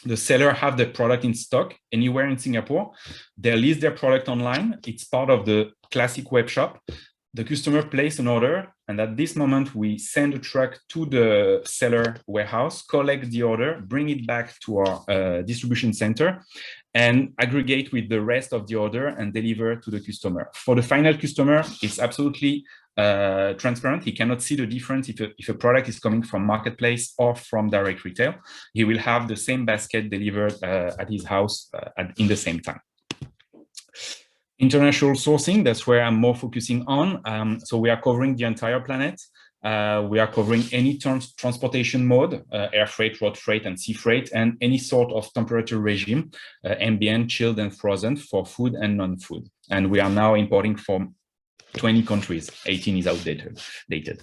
The seller have the product in stock anywhere in Singapore. They list their product online. It's part of the classic web shop. The customer places an order, and at this moment, we send a truck to the seller warehouse, collect the order, bring it back to our distribution center, and aggregate with the rest of the order and deliver to the customer. For the final customer, it's absolutely transparent. He cannot see the difference if a product is coming from marketplace or from direct retail. He will have the same basket delivered at his house in the same time. International sourcing, that's where I'm more focusing on. So we are covering the entire planet. We are covering any transportation mode, air freight, road freight, and sea freight, and any sort of temperature regime, ambient, chilled, and frozen for food and non-food. And we are now importing from 20 countries, 18 is outdated.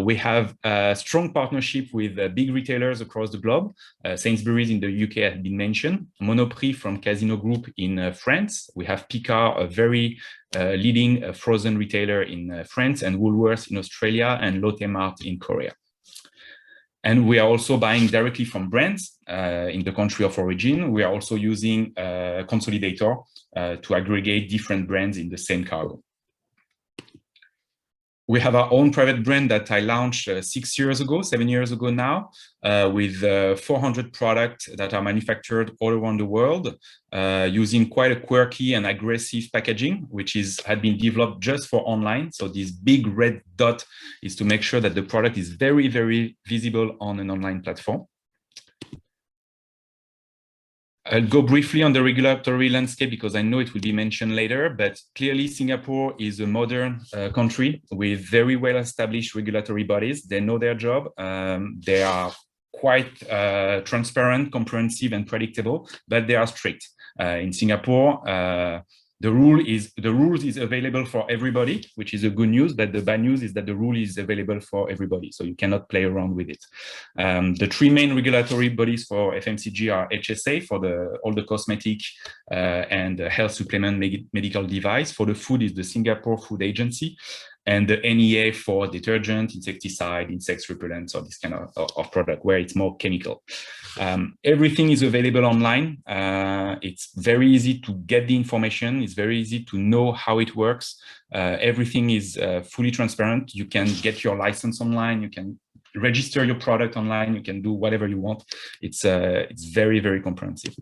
We have a strong partnership with big retailers across the globe. Sainsbury's in the UK has been mentioned, Monoprix from Casino Group in France. We have Picard, a very leading frozen retailer in France, and Woolworths in Australia, and Lotte Mart in Korea. And we are also buying directly from brands in the country of origin. We are also using a consolidator to aggregate different brands in the same cargo. We have our own private brand that I launched 7 years ago now, with 400 products that are manufactured all around the world, using quite a quirky and aggressive packaging, which had been developed just for online. So this big red dot is to make sure that the product is very, very visible on an online platform. I'll go briefly on the regulatory landscape because I know it will be mentioned later, but clearly Singapore is a modern country with very well-established regulatory bodies. They know their job. They are quite transparent, comprehensive, and predictable, but they are strict. In Singapore, the rules is available for everybody, which is a good news, but the bad news is that the rule is available for everybody, so you cannot play around with it. The three main regulatory bodies for FMCG are HSA for all the cosmetic and health supplement medical device. For the food is the Singapore Food Agency, and the NEA for detergent, insecticide, insect repellents, or this kind of product where it's more chemical. Everything is available online. It's very easy to get the information. It's very easy to know how it works. Everything is fully transparent. You can get your license online. You can register your product online. You can do whatever you want. It's very, very comprehensive.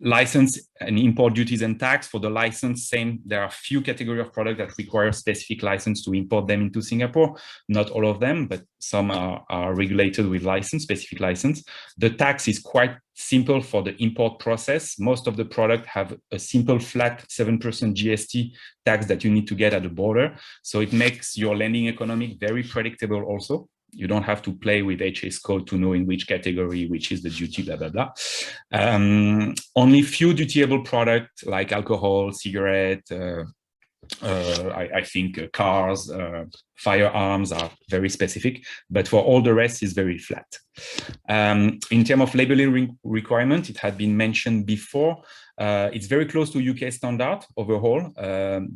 License and import duties and tax. For the license, same. There are a few categories of products that require specific license to import them into Singapore. Not all of them, but some are regulated with specific license. The tax is quite simple for the import process. Most of the products have a simple flat 7% GST tax that you need to get at the border. So it makes your landing economic very predictable also. You don't have to play with HS code to know in which category, which is the duty, blah, blah, blah. Only few dutiable products like alcohol, cigarette, I think cars, firearms are very specific, but for all the rest is very flat. In terms of labeling requirement, it had been mentioned before. It's very close to UK standard overall,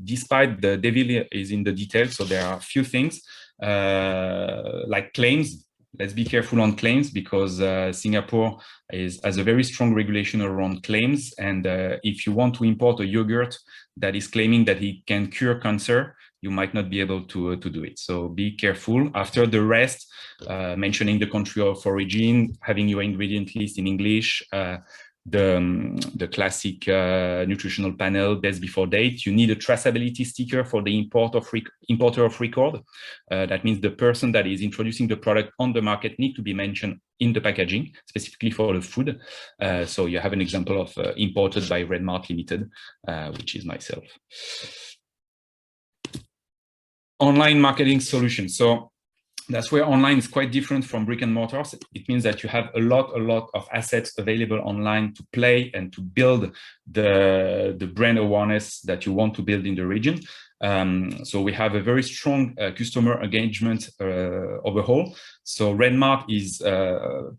despite the devil is in the details. So there are a few things like claims. Let's be careful on claims because Singapore has a very strong regulation around claims. And if you want to import a yogurt that is claiming that it can cure cancer, you might not be able to do it. So be careful. After the rest, mentioning the country of origin, having your ingredient list in English, the classic nutritional panel, best before date. You need a traceability sticker for the importer of record. That means the person that is introducing the product on the market need to be mentioned in the packaging, specifically for the food. So you have an example of imported by Redmart Limited, which is myself. Online marketing solutions. So that's where online is quite different from brick and mortar. It means that you have a lot of assets available online to play and to build the brand awareness that you want to build in the region. So we have a very strong customer engagement overall. So Redmart is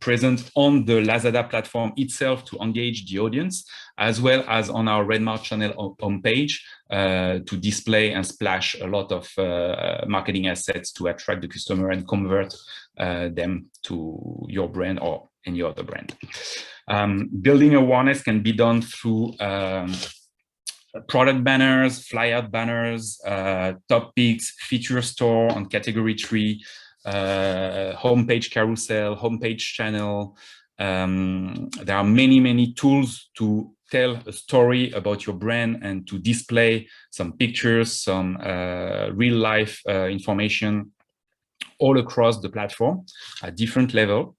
present on the Lazada platform itself to engage the audience, as well as on our Redmart channel homepage to display and splash a lot of marketing assets to attract the customer and convert them to your brand or any other brand. Building awareness can be done through product banners, flyer banners, topics, feature store on category 3, homepage carousel, homepage channel, There are many tools to tell a story about your brand and to display some pictures, some real life information all across the platform at different level.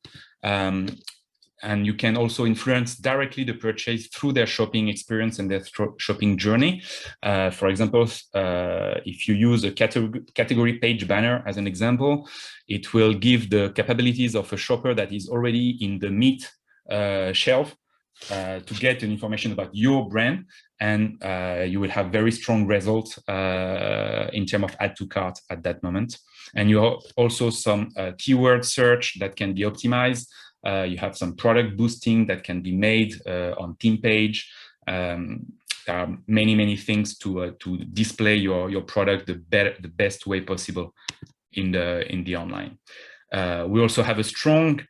And you can also influence directly the purchase through their shopping experience and their shopping journey. For example, if you use a category page banner as an example, it will give the capabilities of a shopper that is already in the meat shelf to get an information about your brand, and you will have very strong results in terms of add to cart at that moment. And you have also some keyword search that can be optimized. You have some product boosting that can be made on team page. There are many things to display your product the best way possible in the online. We also have a strong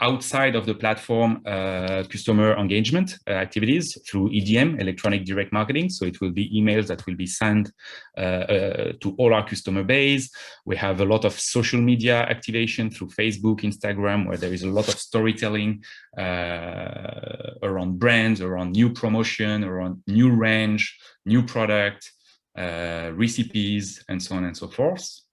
outside of the platform customer engagement activities through EDM, electronic direct marketing. So it will be emails that will be sent to all our customer base. We have a lot of social media activation through Facebook, Instagram, where there is a lot of storytelling around brands, around new promotion, around new range, new product, recipes, and so on and so forth.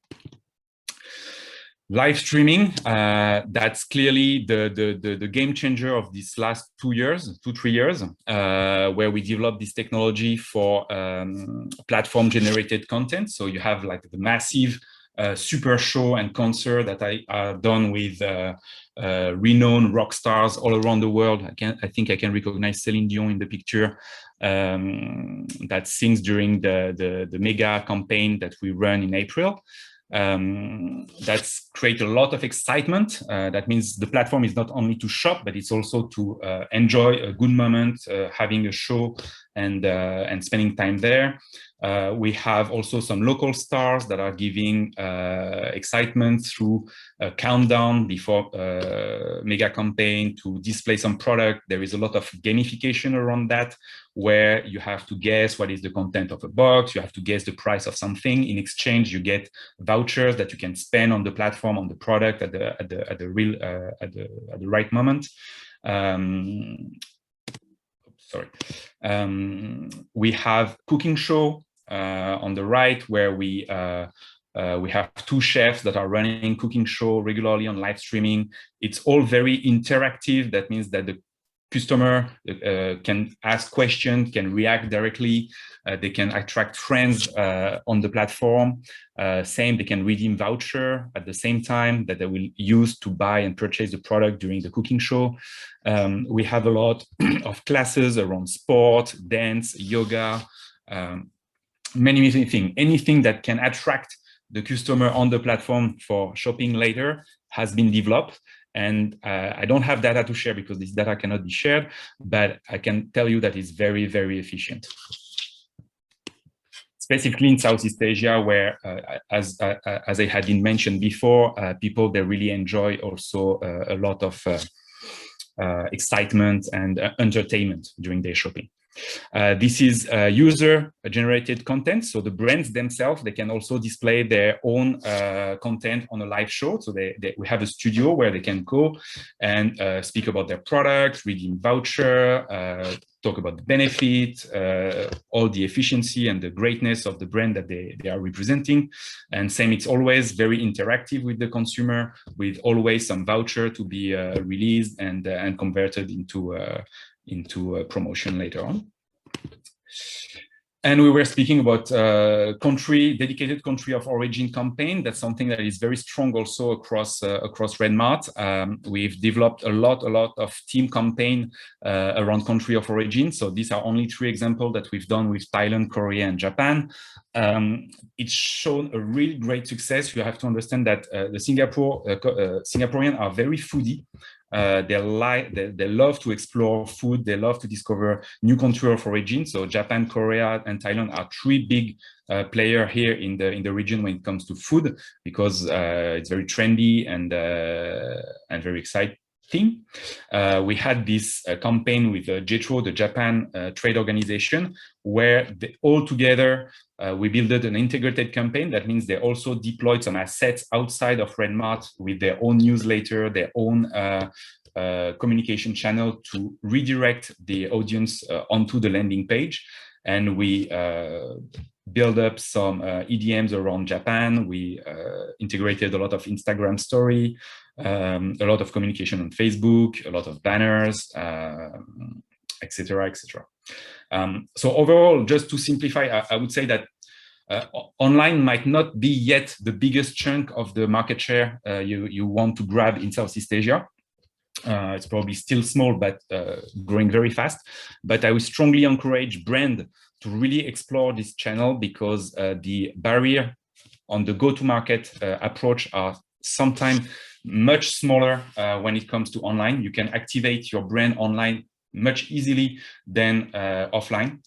Live streaming, that's clearly the game changer of these last 2-3 years, where we developed this technology for platform generated content. So you have like the massive super show and concert that I done with renowned rock stars all around the world. I think I can recognize Celine Dion in the picture, that sings during the mega campaign that we run in April. That's create a lot of excitement. That means the platform is not only to shop, but it's also to enjoy a good moment, having a show and spending time there. We have also some local stars that are giving excitement through a countdown before mega campaign to display some product. There is a lot of gamification around that, where you have to guess what is the content of a box. You have to guess the price of something. In exchange, you get vouchers that you can spend on the platform, on the product at the right moment. We have cooking show on the right, where we have 2 chefs that are running cooking show regularly on live streaming. It's all very interactive. That means that the customer can ask questions, can react directly. They can attract friends on the platform. They can redeem voucher at the same time that they will use to buy and purchase the product during the cooking show. We have a lot of classes around sport, dance, yoga, many things. Anything that can attract the customer on the platform for shopping later has been developed. And I don't have data to share because this data cannot be shared, but I can tell you that it's very efficient. Specifically in Southeast Asia, where, as I had been mentioned before, people, they really enjoy also a lot of excitement and entertainment during their shopping. This is user-generated content. So the brands themselves, they can also display their own content on a live show. So we have a studio where they can go and speak about their product, redeem voucher, talk about the benefit, all the efficiency and the greatness of the brand that they are representing. And same, it's always very interactive with the consumer, with always some voucher to be released and converted into a promotion later on. And we were speaking about dedicated country of origin campaign. That's something that is very strong also across Redmart. We've developed a lot of team campaign around country of origin. So these are only 3 examples that we've done with Thailand, Korea, and Japan. It's shown a really great success. You have to understand that the Singaporean are very foodie. They love to explore food. They love to discover new country of origin. So Japan, Korea, and Thailand are 3 big players here in the region when it comes to food, because it's very trendy and very theme. We had this campaign with JETRO, the Japan trade organization, where all together we built an integrated campaign. That means they also deployed some assets outside of Redmart with their own newsletter, their own communication channel to redirect the audience onto the landing page. And we build up some EDMs around Japan. We integrated a lot of Instagram story, a lot of communication on Facebook, a lot of banners, etc., etc. So overall, just to simplify, I would say that online might not be yet the biggest chunk of the market share you want to grab in Southeast Asia. It's probably still small, but growing very fast. But I would strongly encourage brands to really explore this channel, because the barrier on the go-to-market approach are sometimes much smaller when it comes to online. You can activate your brand online much easily than offline.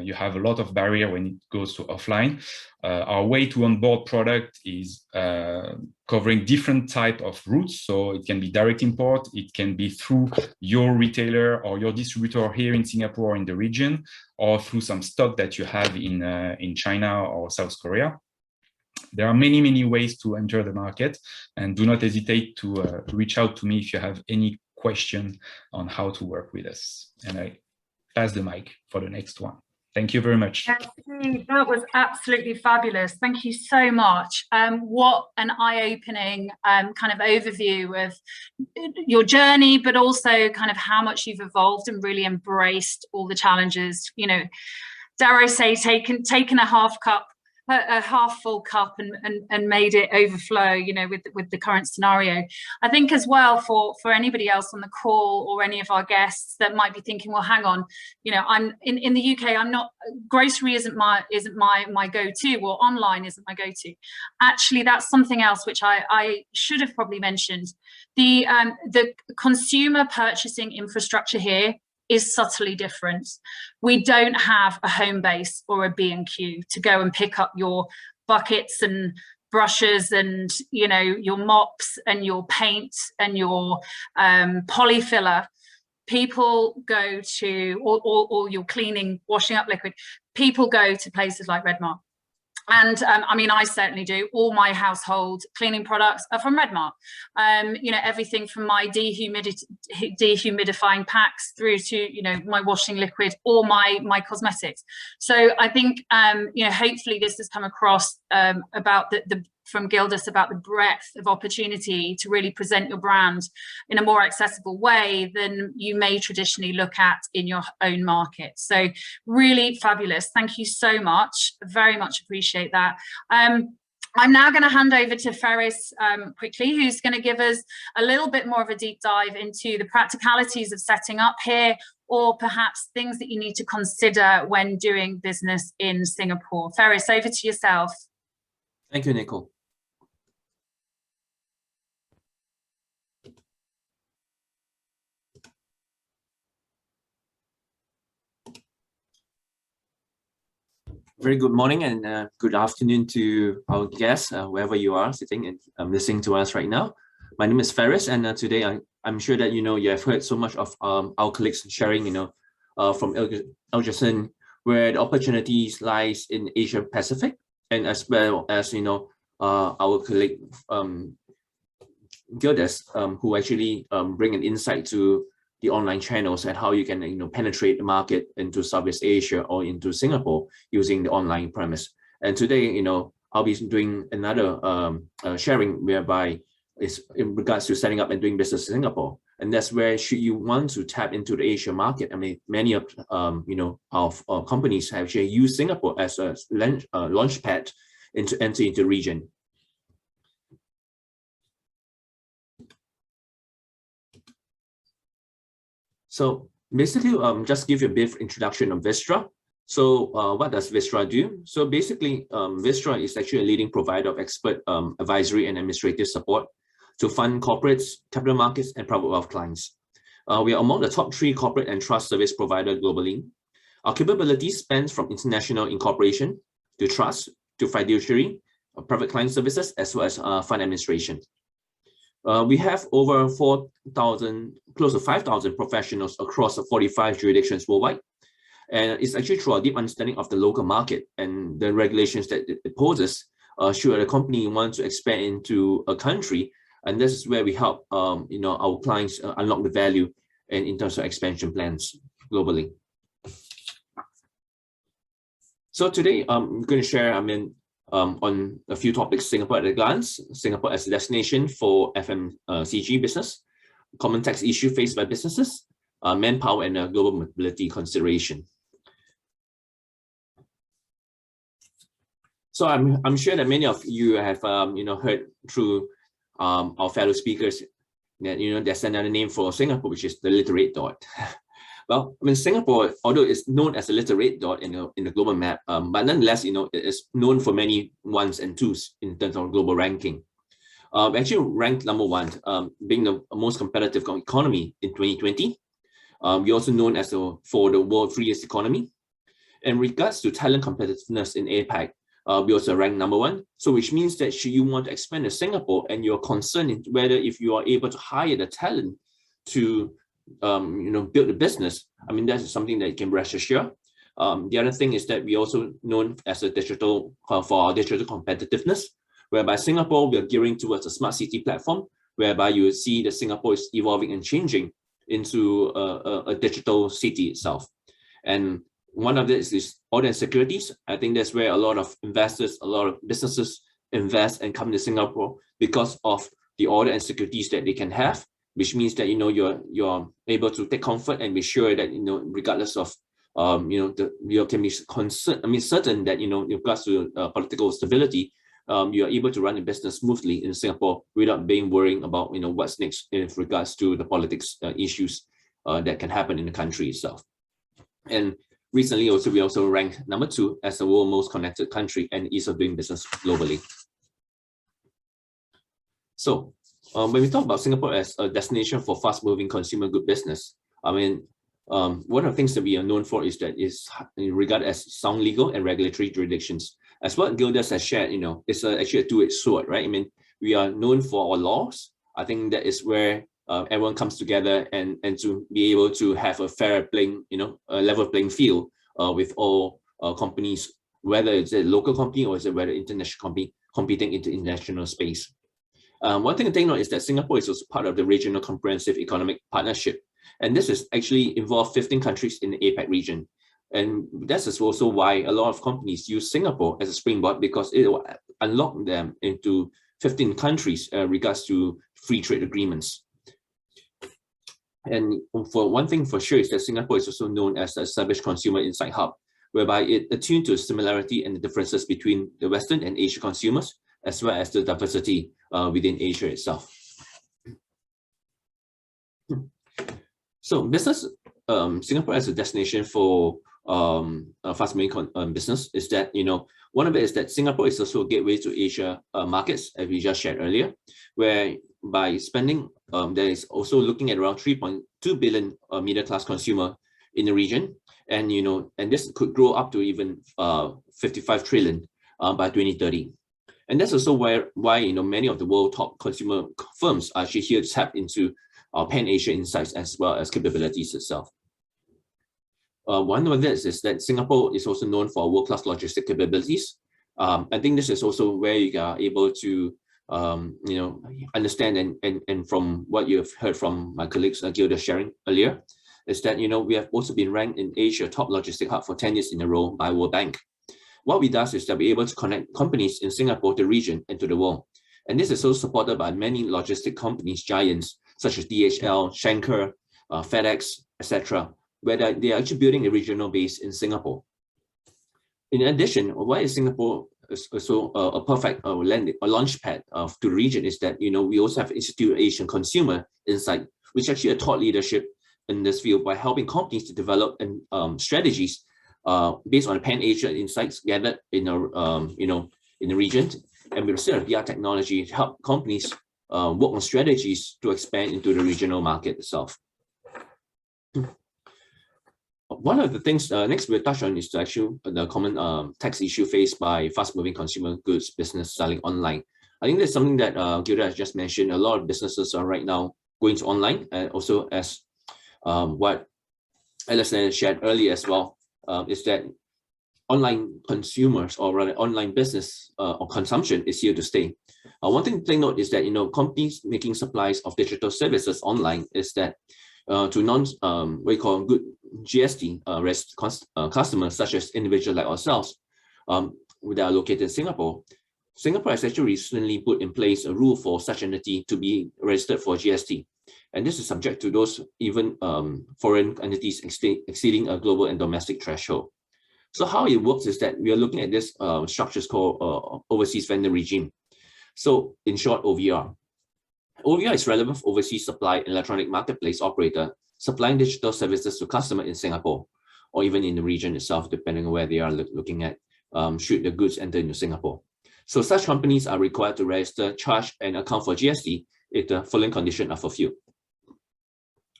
You have a lot of barrier when it goes to offline. Our way to onboard product is covering different type of routes. So it can be direct import, it can be through your retailer or your distributor here in Singapore or in the region, or through some stock that you have in China or South Korea. There are many, many ways to enter the market, and do not hesitate to reach out to me if you have any question on how to work with us. And I pass the mic for the next one. Thank you very much. That was absolutely fabulous. Thank you so much. What an eye-opening kind of overview of your journey, but also kind of how much you've evolved and really embraced all the challenges. You know, dare I say, taken a half full cup and made it overflow, you know, with the current scenario. I think as well for anybody else on the call or any of our guests that might be thinking, well, hang on, you know, I'm in the UK, I'm not, grocery isn't my go-to, or online isn't my go-to. Actually, that's something else which I should have probably mentioned. The consumer purchasing infrastructure here is subtly different. We don't have a home base or a B&Q to go and pick up your buckets and brushes and, you know, your mops and your paint and your polyfiller. People go to, or your cleaning, washing up liquid. People go to places like Redmart. And I mean, I certainly do. All my household cleaning products are from Redmart. You know, everything from my dehumidifying packs through to, you know, my washing liquid or my cosmetics. So I think, you know, hopefully this has come across about from Gildas about the breadth of opportunity to really present your brand in a more accessible way than you may traditionally look at in your own market. So really fabulous. Thank you so much. Very much appreciate that. I'm now going to hand over to Ferris quickly, who's going to give us a little bit more of a deep dive into the practicalities of setting up here, or perhaps things that you need to consider when doing business in Singapore. Ferris, over to yourself. Thank you, Nicole. Very good morning and good afternoon to our guests, wherever you are sitting and listening to us right now. My name is Ferris, and today I'm sure that, you know, you have heard so much of our colleagues sharing, you know, from Elgerson, where the opportunities lies in Asia Pacific, and as well as, you know, our colleague Gildas, who actually bring an insight to the online channels and how you can, you know, penetrate the market into Southeast Asia or into Singapore using the online premise. And today, you know, I'll be doing another sharing whereby it's in regards to setting up and doing business in Singapore. And that's where, should you want to tap into the Asia market, I mean, many of you know, our companies have actually used Singapore as a launch pad into enter into the region. So basically, just give you a brief introduction of Vistra. So what does Vistra do? So basically, Vistra is actually a leading provider of expert advisory and administrative support to fund corporates, capital markets, and private wealth clients. We are among the top 3 corporate and trust service providers globally. Our capabilities spans from international incorporation to trust to fiduciary, private client services, as well as fund administration. We have over 4,000, close to 5,000 professionals across 45 jurisdictions worldwide. And it's actually through a deep understanding of the local market and the regulations that it poses, should a company want to expand into a country. And this is where we help our clients unlock the value and in terms of expansion plans globally. So today I'm going to share, on a few topics: Singapore at a glance, Singapore as a destination for FMCG business, common tax issue faced by businesses, manpower and global mobility consideration. So I'm sure that many of you have heard through our fellow speakers that there's another name for Singapore, which is the little red dot. Well, Singapore, although it's known as a little red dot in the global map, but nonetheless, it is known for many ones and twos in terms of global ranking. Actually ranked number 1, being the most competitive economy in 2020. We're also known as for the world freest economy. In regards to talent competitiveness in APAC, we also rank number 1. So which means that should you want to expand to Singapore and you're concerned in whether if you are able to hire the talent to build the business, that's something that you can rest assured. The other thing is that we also known as a digital for our digital competitiveness, whereby Singapore, we are gearing towards a smart city platform, whereby you see that Singapore is evolving and changing into a digital city itself. And one of this is audit and securities. I think that's where a lot of investors, a lot of businesses invest and come to Singapore because of the audit and securities that they can have, which means that you're able to take comfort and be sure that regardless of you can be certain that in regards to political stability, you are able to run a business smoothly in Singapore without being worrying about what's next in regards to the politics issues that can happen in the country itself. And recently we also ranked number 2 as the world's most connected country and ease of doing business globally. So when we talk about Singapore as a destination for fast-moving consumer good business, one of the things that we are known for is that it's regarded as sound legal and regulatory jurisdictions. As what Gildas has shared, it's actually a two-edged sword, right? We are known for our laws. I think that is where everyone comes together and to be able to have a fair playing, a level playing field with all companies, whether it's a local company or whether international company competing into international space. One thing to take note is that Singapore is also part of the Regional Comprehensive Economic Partnership. And this is actually involved 15 countries in the APAC region. And this is also why a lot of companies use Singapore as a springboard, because it will unlock them into 15 countries regards to free trade agreements. And for one thing for sure is that Singapore is also known as the established consumer insight hub, whereby it attuned to the similarity and the differences between the Western and Asian consumers, as well as the diversity within Asia itself. So business, Singapore as a destination for fast-moving business is that, one of it is that Singapore is also a gateway to Asia markets, as we just shared earlier, where by spending, there is also looking at around 3.2 billion middle-class consumer in the region. And, and this could grow up to even 55 trillion by 2030. And that's also why many of the world top consumer firms are actually here to tap into our pan-Asia insights as well as capabilities itself. One of this is that Singapore is also known for world-class logistic capabilities. I think this is also where you are able to understand and from what you've heard from my colleagues Gilda sharing earlier, is that we have also been ranked in Asia top logistic hub for 10 years in a row by World Bank. What we do is that we're able to connect companies in Singapore, the region, and to the world. And this is also supported by many logistic companies, giants such as DHL, Schenker, FedEx, etc., where they are actually building a regional base in Singapore. In addition, why is Singapore so a perfect launch pad to the region is that we also have Institute of Asian Consumer Insight, which actually a thought leadership in this field by helping companies to develop strategies based on pan-Asia insights gathered in in the region, and with state of the art technology to help companies work on strategies to expand into the regional market itself. One of the things next we'll touch on is actually the common tax issue faced by fast-moving consumer goods business selling online. I think that's something that Gilda has just mentioned. A lot of businesses are right now going to online, and also as what Alison shared earlier as well, is that online consumers, or rather online business or consumption, is here to stay. One thing to take note is that companies making supplies of digital services online is that to what we call good GST customers, such as individuals like ourselves, that are located in Singapore. Singapore has actually recently put in place a rule for such entity to be registered for GST. And this is subject to those even foreign entities exceeding a global and domestic threshold. So how it works is that we are looking at this structures called overseas vendor regime. So in short, OVR. OVR is relevant for overseas supply electronic marketplace operator supplying digital services to customers in Singapore, or even in the region itself, depending on where they are looking at, should the goods enter into Singapore. So such companies are required to register, charge, and account for GST if the following conditions are fulfilled.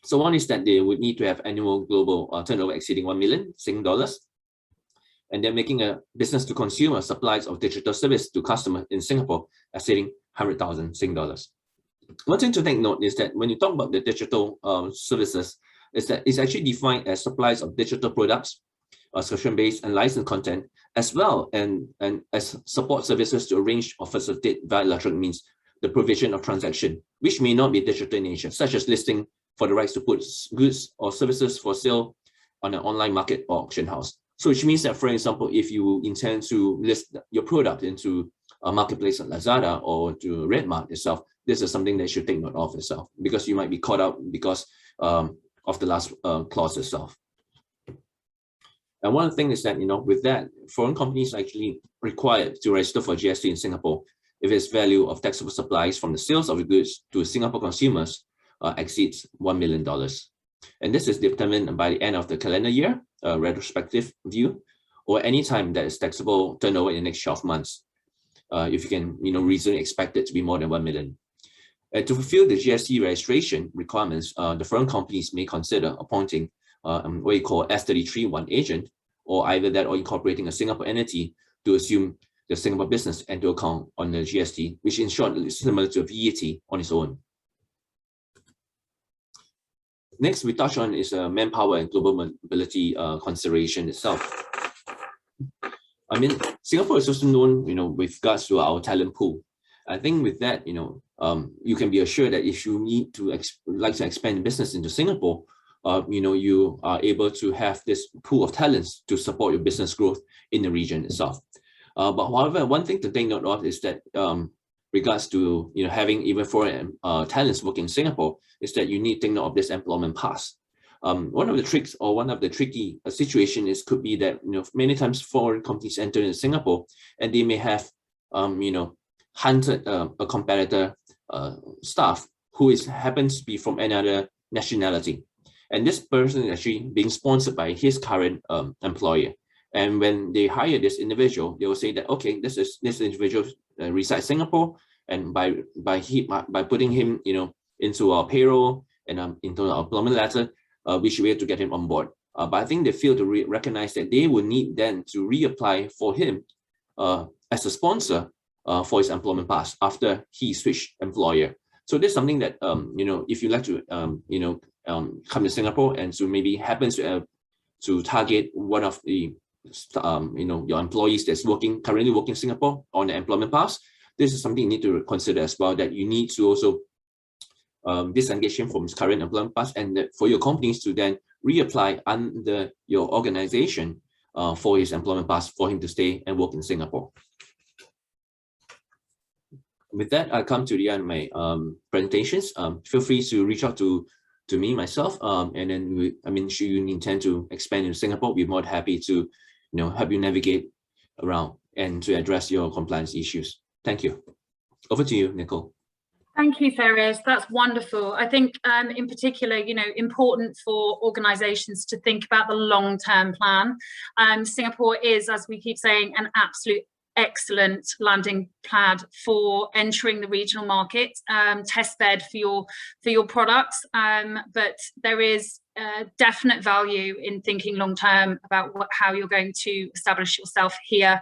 So one is that they would need to have annual global turnover exceeding 1 million Sing dollars, and they're making a business to consumer supplies of digital service to customers in Singapore exceeding 100,000 Sing dollars. One thing to take note is that when you talk about the digital services, is that it's actually defined as supplies of digital products, subscription-based and licensed content, as well and as support services to arrange or facilitate via electronic means the provision of transaction, which may not be digital in nature, such as listing for the rights to put goods or services for sale on an online market or auction house. So which means that, for example, if you intend to list your product into a marketplace on Lazada or to Redmart itself, this is something that you should take note of itself, because you might be caught out because of the last clause itself. And one thing is that, with that, foreign companies are actually required to register for GST in Singapore if its value of taxable supplies from the sales of the goods to Singapore consumers exceeds $1 million. And this is determined by the end of the calendar year, retrospective view, or any time that is taxable turnover in the next 12 months, if you can, reasonably expect it to be more than 1 million. To fulfill the GST registration requirements, the foreign companies may consider appointing what we call S33(1) agent, or either that or incorporating a Singapore entity to assume the Singapore business and to account on the GST, which in short is similar to a VAT on its own. Next, we touch on is manpower and global mobility consideration itself. I mean, Singapore is also known, with regards to our talent pool. I think with that, you can be assured that if you need to like to expand business into Singapore, you are able to have this pool of talents to support your business growth in the region itself. But however, one thing to take note of is that regards to having even foreign talents working in Singapore, is that you need to take note of this employment pass. One of the tricks, or one of the tricky situation could be that many times foreign companies enter in Singapore and they may have hunted a competitor staff who happens to be from another nationality, and this person is actually being sponsored by his current employer. And when they hire this individual, they will say that, okay, this individual resides in Singapore, and by putting him into our payroll and into our employment letter, we should be able to get him on board. But I think they fail to recognize that they will need then to reapply for him as a sponsor for his employment pass after he switched employer. So this is something that if you like to come to Singapore and so maybe happens to target one of the your employees that's currently working in Singapore on the employment pass, this is something you need to consider as well, that you need to also disengage him from his current employment pass, and that for your companies to then reapply under your organization for his employment pass for him to stay and work in Singapore. With that, I come to the end of my presentations. Feel free to reach out to me, myself, and then should you intend to expand in Singapore, we're more happy to help you navigate around and to address your compliance issues. Thank you. Over to you, Nicole. Thank you, Faris. That's wonderful. I think in particular, important for organizations to think about the long-term plan. Singapore is, as we keep saying, an absolute excellent landing pad for entering the regional market, test bed for your products. But there is definite value in thinking long term about how you're going to establish yourself here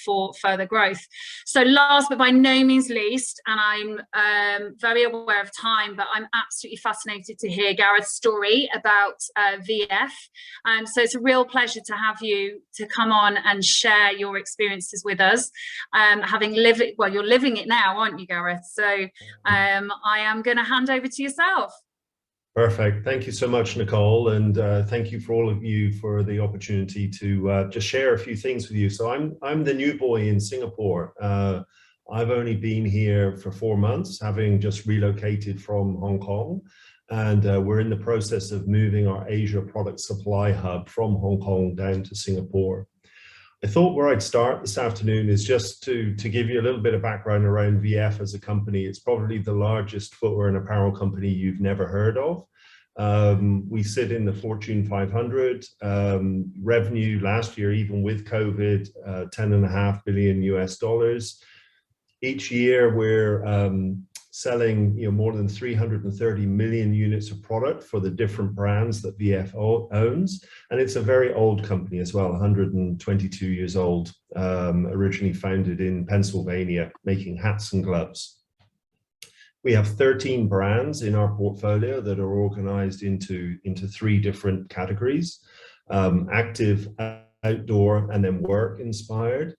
for further growth. So last but by no means least, and I'm very aware of time, but I'm absolutely fascinated to hear Gareth's story about VF. So it's a real pleasure to have you to come on and share your experiences with us. Having lived it, well, you're living it now, aren't you, Gareth? So I am going to hand over to yourself. Perfect. Thank you so much, Nicole, and thank you for all of you for the opportunity to just share a few things with you. So I'm the new boy in Singapore. I've only been here for 4 months, having just relocated from Hong Kong, and we're in the process of moving our Asia product supply hub from Hong Kong down to Singapore. I thought where I'd start this afternoon is just to give you a little bit of background around VF as a company. It's probably the largest footwear and apparel company you've never heard of. We sit in the Fortune 500. Revenue last year, even with COVID, $10.5 billion US. Each year we're selling more than 330 million units of product for the different brands that VF owns. And it's a very old company as well, 122 years old, originally founded in Pennsylvania, making hats and gloves. We have 13 brands in our portfolio that are organized into 3 different categories: active, outdoor, and then work inspired.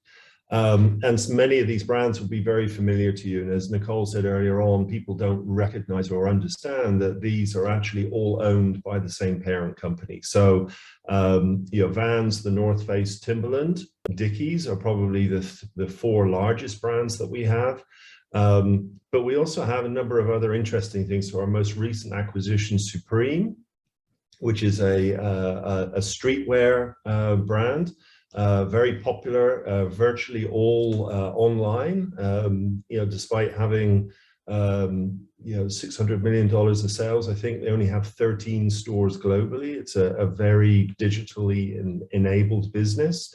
And many of these brands will be very familiar to you. And as Nicole said earlier on, people don't recognize or understand that these are actually all owned by the same parent company. So, Vans, the North Face, Timberland, Dickies are probably the 4 largest brands that we have. But we also have a number of other interesting things. So our most recent acquisition, Supreme, which is a streetwear brand. Very popular, virtually all online. Despite having $600 million of sales, I think they only have 13 stores globally. It's a very digitally enabled business.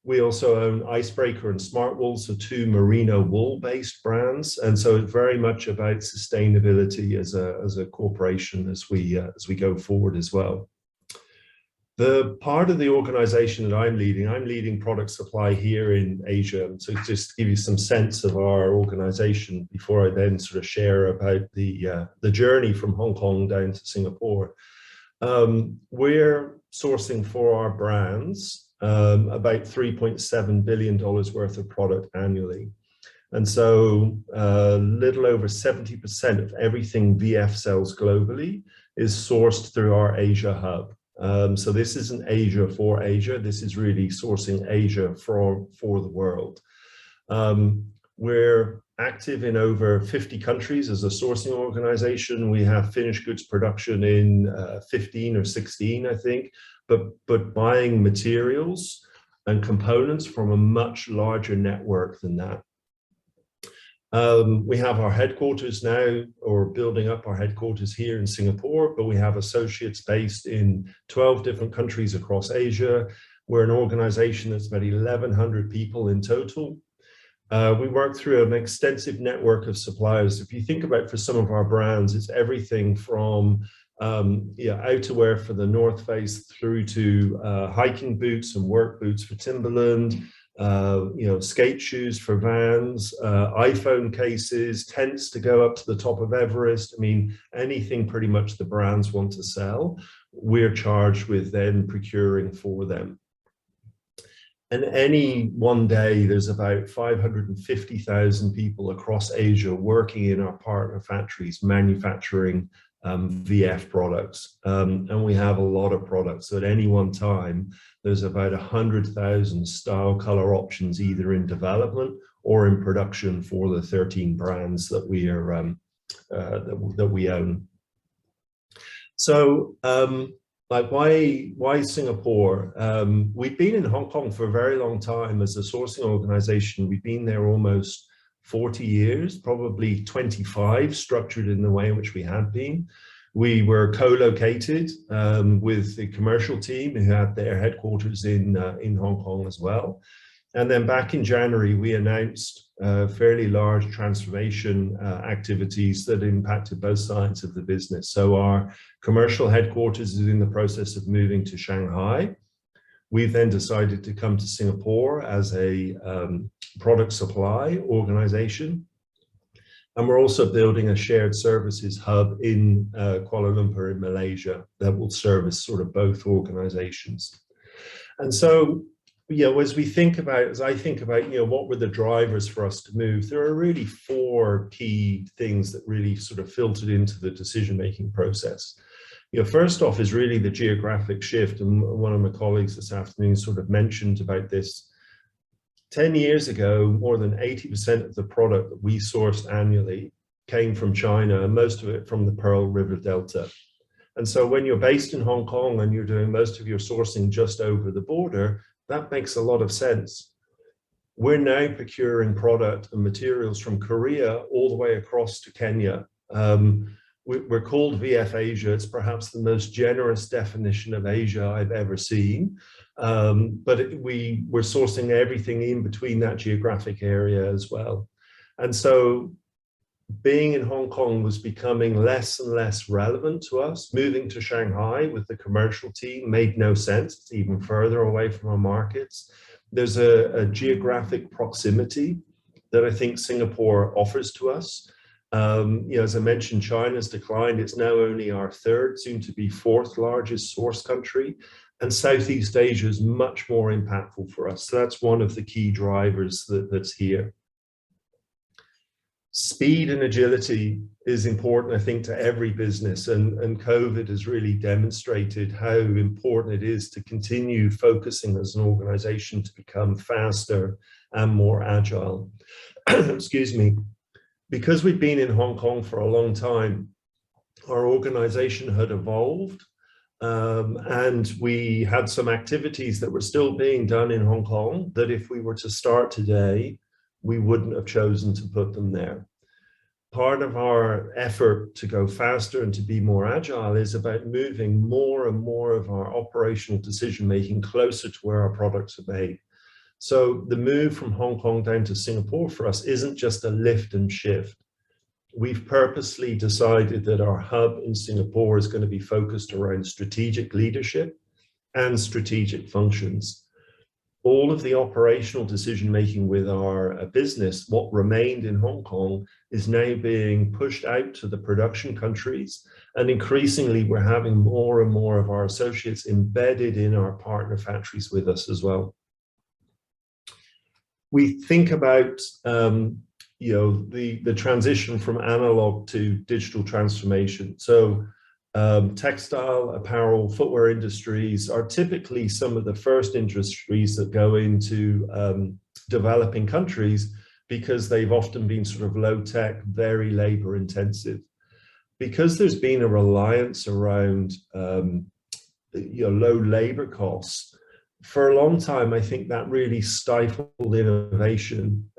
We also own Icebreaker and Smartwool, so 2 merino wool-based brands, and so it's very much about sustainability as a corporation as we go forward as well. The part of the organization that I'm leading product supply here in Asia. So just to give you some sense of our organization before I then sort of share about the journey from Hong Kong down to Singapore. We're sourcing for our brands about $3.7 billion worth of product annually. And so a little over 70% of everything VF sells globally is sourced through our Asia hub. So this isn't Asia for Asia. This is really sourcing Asia for the world. We're active in over 50 countries as a sourcing organization. We have finished goods production in 15 or 16, I think, but buying materials and components from a much larger network than that. We have our headquarters now, or building up our headquarters here in Singapore, but we have associates based in 12 different countries across Asia. We're an organization that's about 1,100 people in total. We work through an extensive network of suppliers. If you think about for some of our brands, it's everything from outerwear for the North Face through to hiking boots and work boots for Timberland, skate shoes for Vans, iPhone cases, tents to go up to the top of Everest. I mean, anything pretty much the brands want to sell, we're charged with then procuring for them. And any one day, there's about 550,000 people across Asia working in our partner factories, manufacturing VF products. And we have a lot of products. So at any one time, there's about 100,000 style color options, either in development or in production for the 13 brands that we are that we own. So why Singapore? We've been in Hong Kong for a very long time as a sourcing organization. We've been there almost 40 years, probably 25, structured in the way in which we had been. We were co-located with the commercial team who had their headquarters in Hong Kong as well. And then back in January, we announced fairly large transformation activities that impacted both sides of the business. So our commercial headquarters is in the process of moving to Shanghai. We've then decided to come to Singapore as a product supply organization. And we're also building a shared services hub in Kuala Lumpur in Malaysia that will service sort of both organizations. And so, as I think about, what were the drivers for us to move, there are really 4 key things that really sort of filtered into the decision-making process. First off is really the geographic shift, and one of my colleagues this afternoon sort of mentioned about this. 10 years ago, more than 80% of the product that we sourced annually came from China, and most of it from the Pearl River Delta. And so when you're based in Hong Kong and you're doing most of your sourcing just over the border, that makes a lot of sense. We're now procuring product and materials from Korea all the way across to Kenya. We're called VF Asia. It's perhaps the most generous definition of Asia I've ever seen. But we're sourcing everything in between that geographic area as well. And so being in Hong Kong was becoming less and less relevant to us. Moving to Shanghai with the commercial team made no sense. It's even further away from our markets. There's a geographic proximity that I think Singapore offers to us. As I mentioned, China's declined. It's now only our 3rd, soon to be 4th largest source country. And Southeast Asia is much more impactful for us. So that's one of the key drivers that's here. Speed and agility is important, I think, to every business, and COVID has really demonstrated how important it is to continue focusing as an organization to become faster and more agile. Excuse me. Because we've been in Hong Kong for a long time, our organization had evolved, and we had some activities that were still being done in Hong Kong that if we were to start today, we wouldn't have chosen to put them there. Part of our effort to go faster and to be more agile is about moving more and more of our operational decision-making closer to where our products are made. So the move from Hong Kong down to Singapore for us isn't just a lift and shift. We've purposely decided that our hub in Singapore is going to be focused around strategic leadership and strategic functions. All of the operational decision-making with our business, what remained in Hong Kong, is now being pushed out to the production countries. And increasingly, we're having more and more of our associates embedded in our partner factories with us as well. We think about the transition from analog to digital transformation. So textile, apparel, footwear industries are typically some of the first industries that go into developing countries because they've often been sort of low tech, very labor intensive. Because there's been a reliance around low labor costs, for a long time, I think that really stifled innovation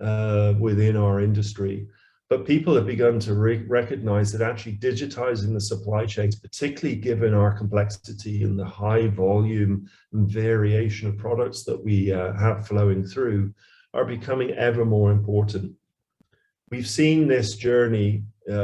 within our industry. But people have begun to recognize that actually digitizing the supply chains, particularly given our complexity and the high volume and variation of products that we have flowing through, are becoming ever more important. We've seen this journey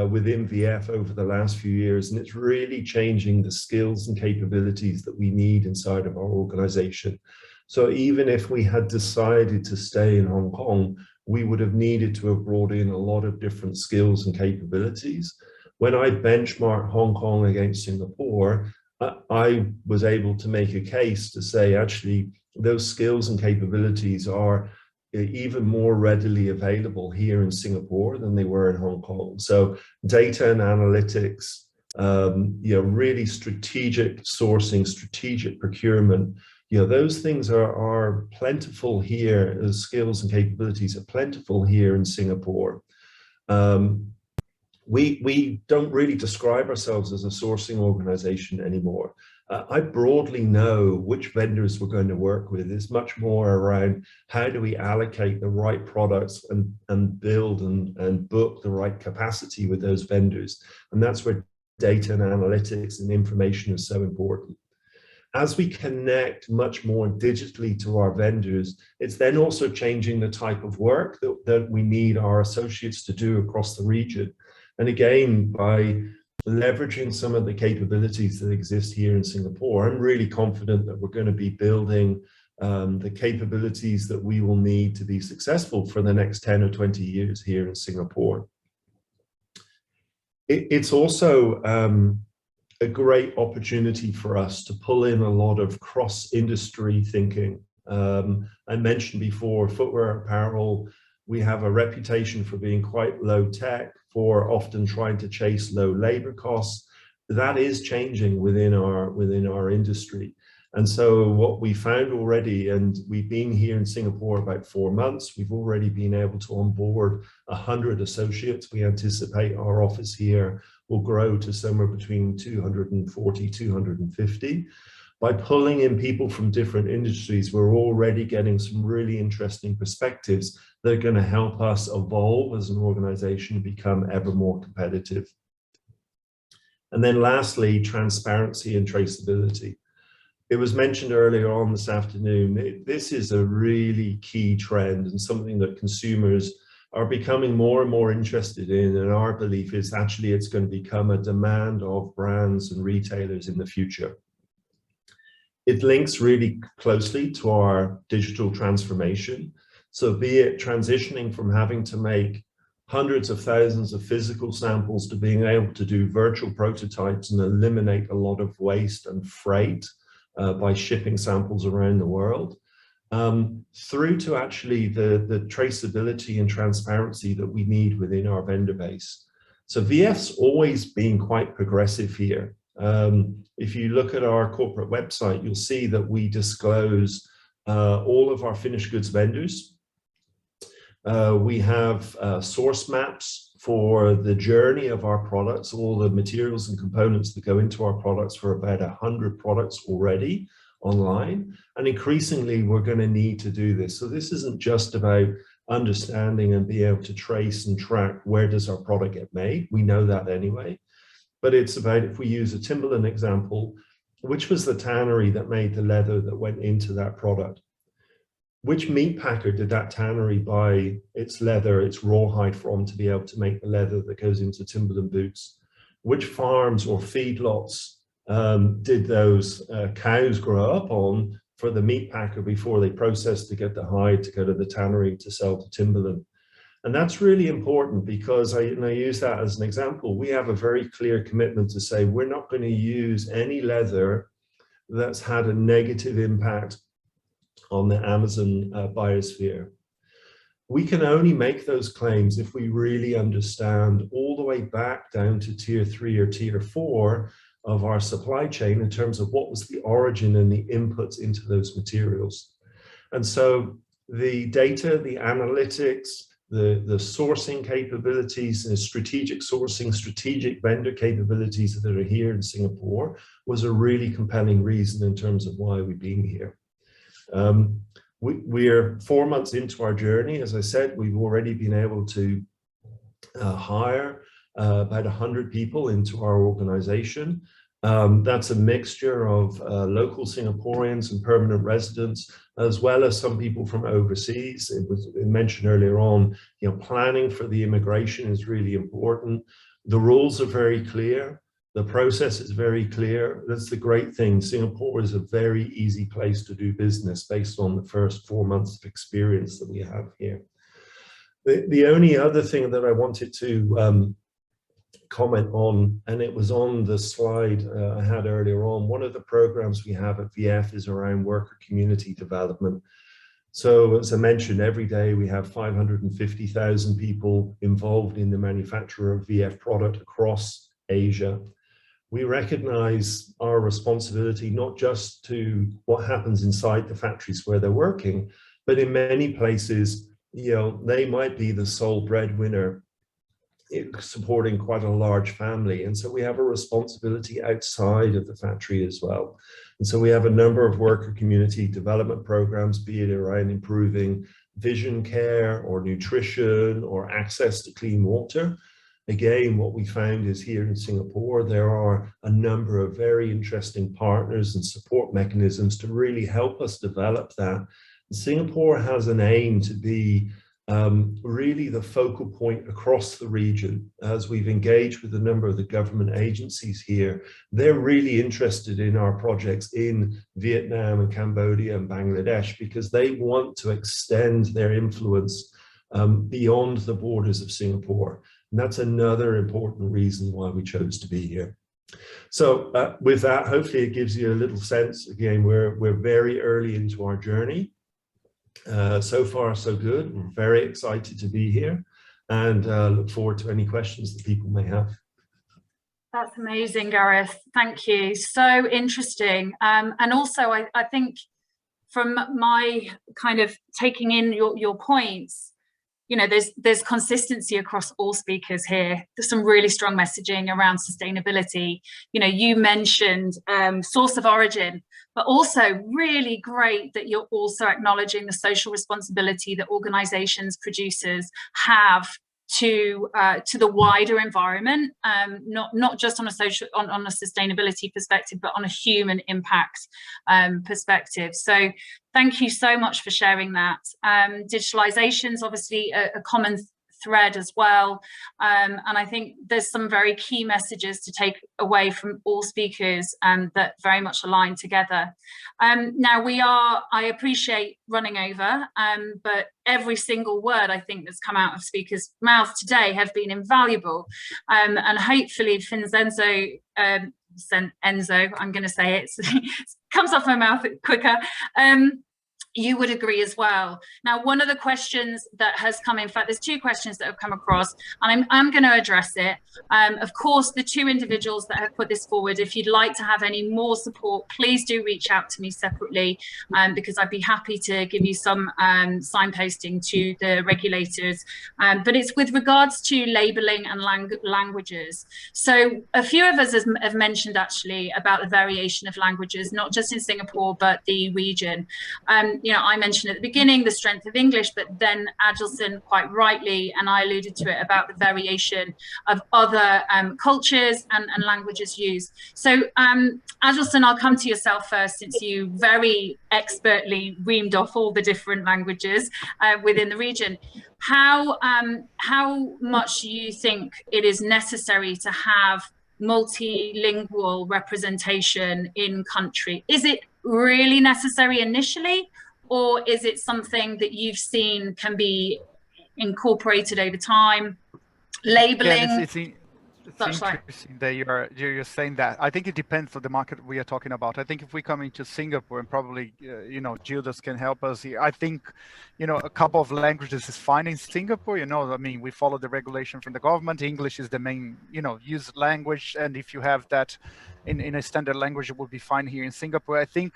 within VF over the last few years, and it's really changing the skills and capabilities that we need inside of our organization. So even if we had decided to stay in Hong Kong, we would have needed to have brought in a lot of different skills and capabilities. When I benchmark Hong Kong against Singapore, I was able to make a case to say, actually, those skills and capabilities are even more readily available here in Singapore than they were in Hong Kong. So data and analytics, really strategic sourcing, strategic procurement, those things are plentiful here. The skills and capabilities are plentiful here in Singapore. We don't really describe ourselves as a sourcing organization anymore. I broadly know which vendors we're going to work with. It's much more around how do we allocate the right products and build and book the right capacity with those vendors. And that's where data and analytics and information is so important. as we connect much more digitally to our vendors, it's then also changing the type of work that we need our associates to do across the region. And again, by leveraging some of the capabilities that exist here in Singapore, I'm really confident that we're going to be building the capabilities that we will need to be successful for the next 10 or 20 years here in Singapore. It's also a great opportunity for us to pull in a lot of cross-industry thinking. I mentioned before, footwear, apparel, we have a reputation for being quite low tech, for often trying to chase low labor costs. That is changing within our industry. And so what we found already, and we've been here in Singapore about 4 months, we've already been able to onboard 100 associates. We anticipate our office here will grow to somewhere between 240, 250. By pulling in people from different industries, we're already getting some really interesting perspectives that are going to help us evolve as an organization and become ever more competitive. And then lastly, transparency and traceability. It was mentioned earlier on this afternoon, this is a really key trend and something that consumers are becoming more and more interested in, and our belief is actually it's going to become a demand of brands and retailers in the future. It links really closely to our digital transformation. So be it transitioning from having to make hundreds of thousands of physical samples to being able to do virtual prototypes and eliminate a lot of waste and freight by shipping samples around the world, through to actually the traceability and transparency that we need within our vendor base. So VF's always been quite progressive here. If you look at our corporate website, you'll see that we disclose all of our finished goods vendors. We have source maps for the journey of our products, all the materials and components that go into our products, for about 100 products already online. And increasingly, we're going to need to do this. So this isn't just about understanding and being able to trace and track where does our product get made. We know that anyway. But it's about, if we use a Timberland example, which was the tannery that made the leather that went into that product? Which meat packer did that tannery buy its leather, its rawhide from, to be able to make the leather that goes into Timberland boots? Which farms or feedlots did those cows grow up on for the meat packer before they processed to get the hide to go to the tannery to sell to Timberland? And that's really important, because I use that as an example. We have a very clear commitment to say we're not going to use any leather that's had a negative impact on the Amazon biosphere. We can only make those claims if we really understand all the way back down to tier 3 or tier 4 of our supply chain in terms of what was the origin and the inputs into those materials. And so the data, the analytics, the sourcing capabilities and strategic sourcing, strategic vendor capabilities that are here in Singapore was a really compelling reason in terms of why we've been here. We're 4 months into our journey. As I said, we've already been able to hire about 100 people into our organization. That's a mixture of local Singaporeans and permanent residents, as well as some people from overseas. It was mentioned earlier on, planning for the immigration is really important. The rules are very clear. The process is very clear. That's the great thing. Singapore is a very easy place to do business based on the first 4 months of experience that we have here. The only other thing that I wanted to comment on, and it was on the slide I had earlier on, one of the programs we have at VF is around worker community development. So as I mentioned, every day we have 550,000 people involved in the manufacture of VF product across Asia. We recognize our responsibility not just to what happens inside the factories where they're working, but in many places, they might be the sole breadwinner supporting quite a large family. And so we have a responsibility outside of the factory as well. And so we have a number of worker community development programs, be it around improving vision care or nutrition or access to clean water. again, what we found is here in Singapore, there are a number of very interesting partners and support mechanisms to really help us develop that. Singapore has an aim to be really the focal point across the region. As we've engaged with a number of the government agencies here, they're really interested in our projects in Vietnam and Cambodia and Bangladesh because they want to extend their influence beyond the borders of Singapore. And that's another important reason why we chose to be here. So with that, hopefully it gives you a little sense. Again, we're very early into our journey. So far, so good. We're very excited to be here and look forward to any questions that people may have. That's amazing, Gareth. Thank you. So interesting. And also, I think from my kind of taking in your points, you know, there's consistency across all speakers here. There's some really strong messaging around sustainability. You know, you mentioned source of origin, but also really great that you're also acknowledging the social responsibility that organizations, producers have to the wider environment, not just on a social, on a sustainability perspective, but on a human impact perspective. So thank you so much for sharing that. Digitalization is obviously a common thread as well, and I think there's some very key messages to take away from all speakers that very much align together. Now I appreciate running over, but every single word I think that's come out of speakers' mouths today have been invaluable, and hopefully Vincenzo, Enzo, I'm going to say it, it comes off my mouth quicker. You would agree as well. Now, one of the questions that has come, in fact, there's two questions that have come across, and I'm going to address it. Of course, the two individuals that have put this forward, if you'd like to have any more support, please do reach out to me separately, because I'd be happy to give you some signposting to the regulators. But it's with regards to labelling and languages. So a few of us have mentioned actually about the variation of languages, not just in Singapore, but the region. You know, I mentioned at the beginning the strength of English, but then Adilson quite rightly, and I alluded to it, about the variation of other cultures and languages used. So Adilson, I'll come to yourself first, since you very expertly reamed off all the different languages within the region. How much do you think it is necessary to have multilingual representation in country? Is it really necessary initially, or is it something that you've seen can be incorporated over time? Labeling. Yeah, it's interesting that you're saying that. I think it depends on the market we are talking about. I think if we come into Singapore, and probably you know, Gildas can help us here, I think, you know, a couple of languages is fine in Singapore. You know, I mean, we follow the regulation from the government. English is the main, you know, used language, and if you have that in a standard language, it would be fine here in Singapore. I think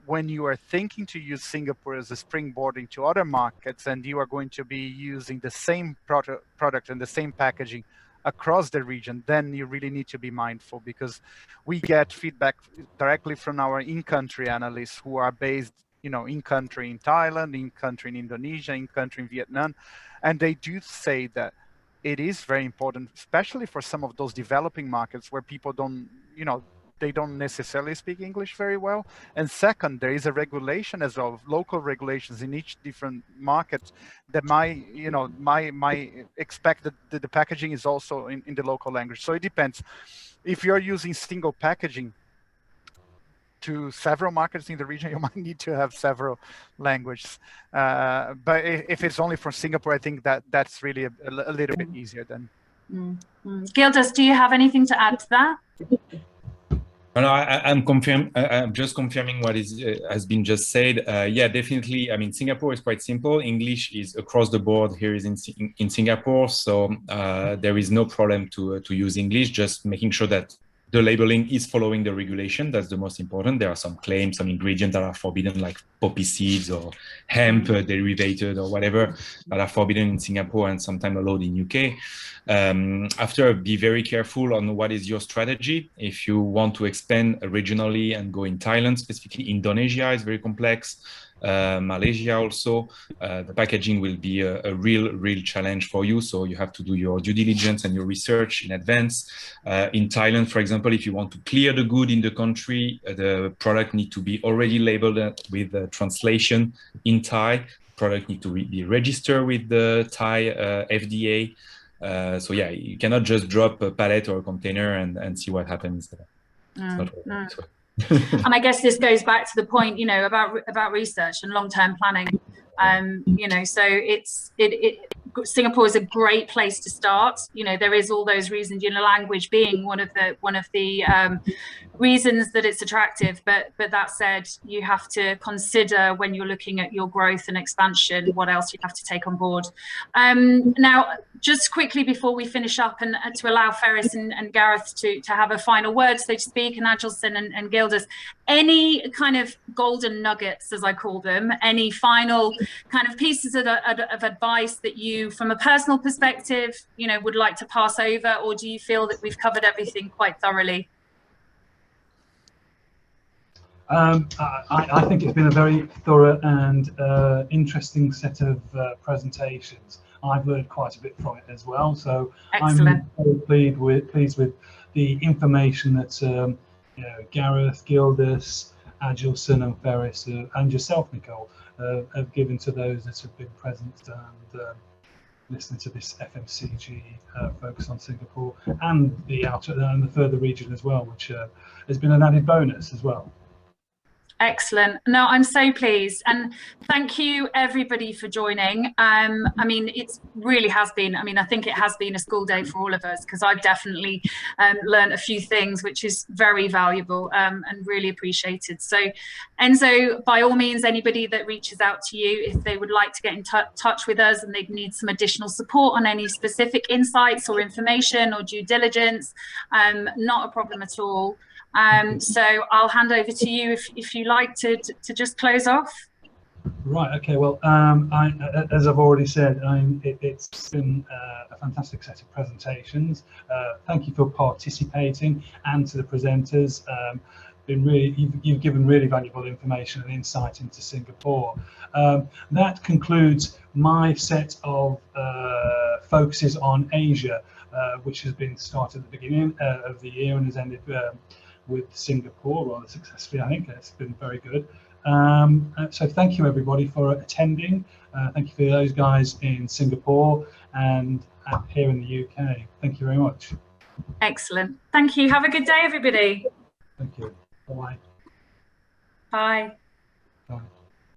when you are thinking to use Singapore as a springboard into other markets, and you are going to be using the same product and the same packaging across the region, then you really need to be mindful, because we get feedback directly from our in-country analysts who are based, you know, in-country in Thailand, in-country in Indonesia, in-country in Vietnam, and they do say that it is very important, especially for some of those developing markets where people don't, you know, they don't necessarily speak English very well. And second, there is a regulation as well, local regulations in each different market that might expect that the packaging is also in the local language. So it depends. If you're using single packaging to several markets in the region, you might need to have several languages. But if it's only for Singapore, I think that's really a little bit easier then. Gildas, do you have anything to add to that? No, I'm just confirming what has been just said. Yeah, definitely. I mean, Singapore is quite simple. English is across the board here is in Singapore, so there is no problem to use English. Just making sure that the labeling is following the regulation. That's the most important. There are some claims, some ingredients that are forbidden, like poppy seeds or hemp derivated or whatever, that are forbidden in Singapore and sometimes allowed in UK. After, be very careful on what is your strategy. If you want to expand regionally and go in Thailand, specifically Indonesia is very complex. Malaysia also. The packaging will be a real challenge for you. So you have to do your due diligence and your research in advance. In Thailand, for example, if you want to clear the good in the country, the product need to be already labeled with translation in Thai. Product need to be registered with the Thai FDA. So yeah, you cannot just drop a pallet or a container and see what happens. And I guess this goes back to the point, you know, about research and long-term planning. You know, so Singapore is a great place to start. You know, there is all those reasons, you know, language being one of the reasons that it's attractive. But that said, you have to consider when you're looking at your growth and expansion, what else you have to take on board. Now, just quickly before we finish up, and to allow Ferris and Gareth to have a final word, so to speak, and Angelson and Gildas, any kind of golden nuggets, as I call them, any final kind of pieces of advice that you, from a personal perspective, you know, would like to pass over, or do you feel that we've covered everything quite thoroughly? I think it's been a very thorough and interesting set of presentations. I've learned quite a bit from it as well. So excellent. I'm very pleased with the information that you know, Gareth, Gildas, Angelson and Ferris and yourself, Nicole, have given to those that have been present and listening to this FMCG focus on Singapore and the outer and the further region as well, which has been an added bonus as well. Excellent. No, I'm so pleased, and thank you everybody for joining. I mean, it's really has been, I mean, I think it has been a school day for all of us, because I've definitely learned a few things, which is very valuable and really appreciated. So Enzo, by all means, anybody that reaches out to you, if they would like to get in touch with us and they need some additional support on any specific insights or information or due diligence, not a problem at all. So I'll hand over to you if you like to just close off. Right. Okay. Well, as I've already said, it's been a fantastic set of presentations. Thank you for participating, and to the presenters. You've given really valuable information and insight into Singapore. That concludes my set of focuses on Asia, which has been started at the beginning of the year and has ended with Singapore rather successfully. I think it's been very good. So thank you everybody for attending. Thank you for those guys in Singapore and here in the UK. Thank you very much. Excellent. Thank you. Have a good day, everybody. Thank you. Bye. Bye.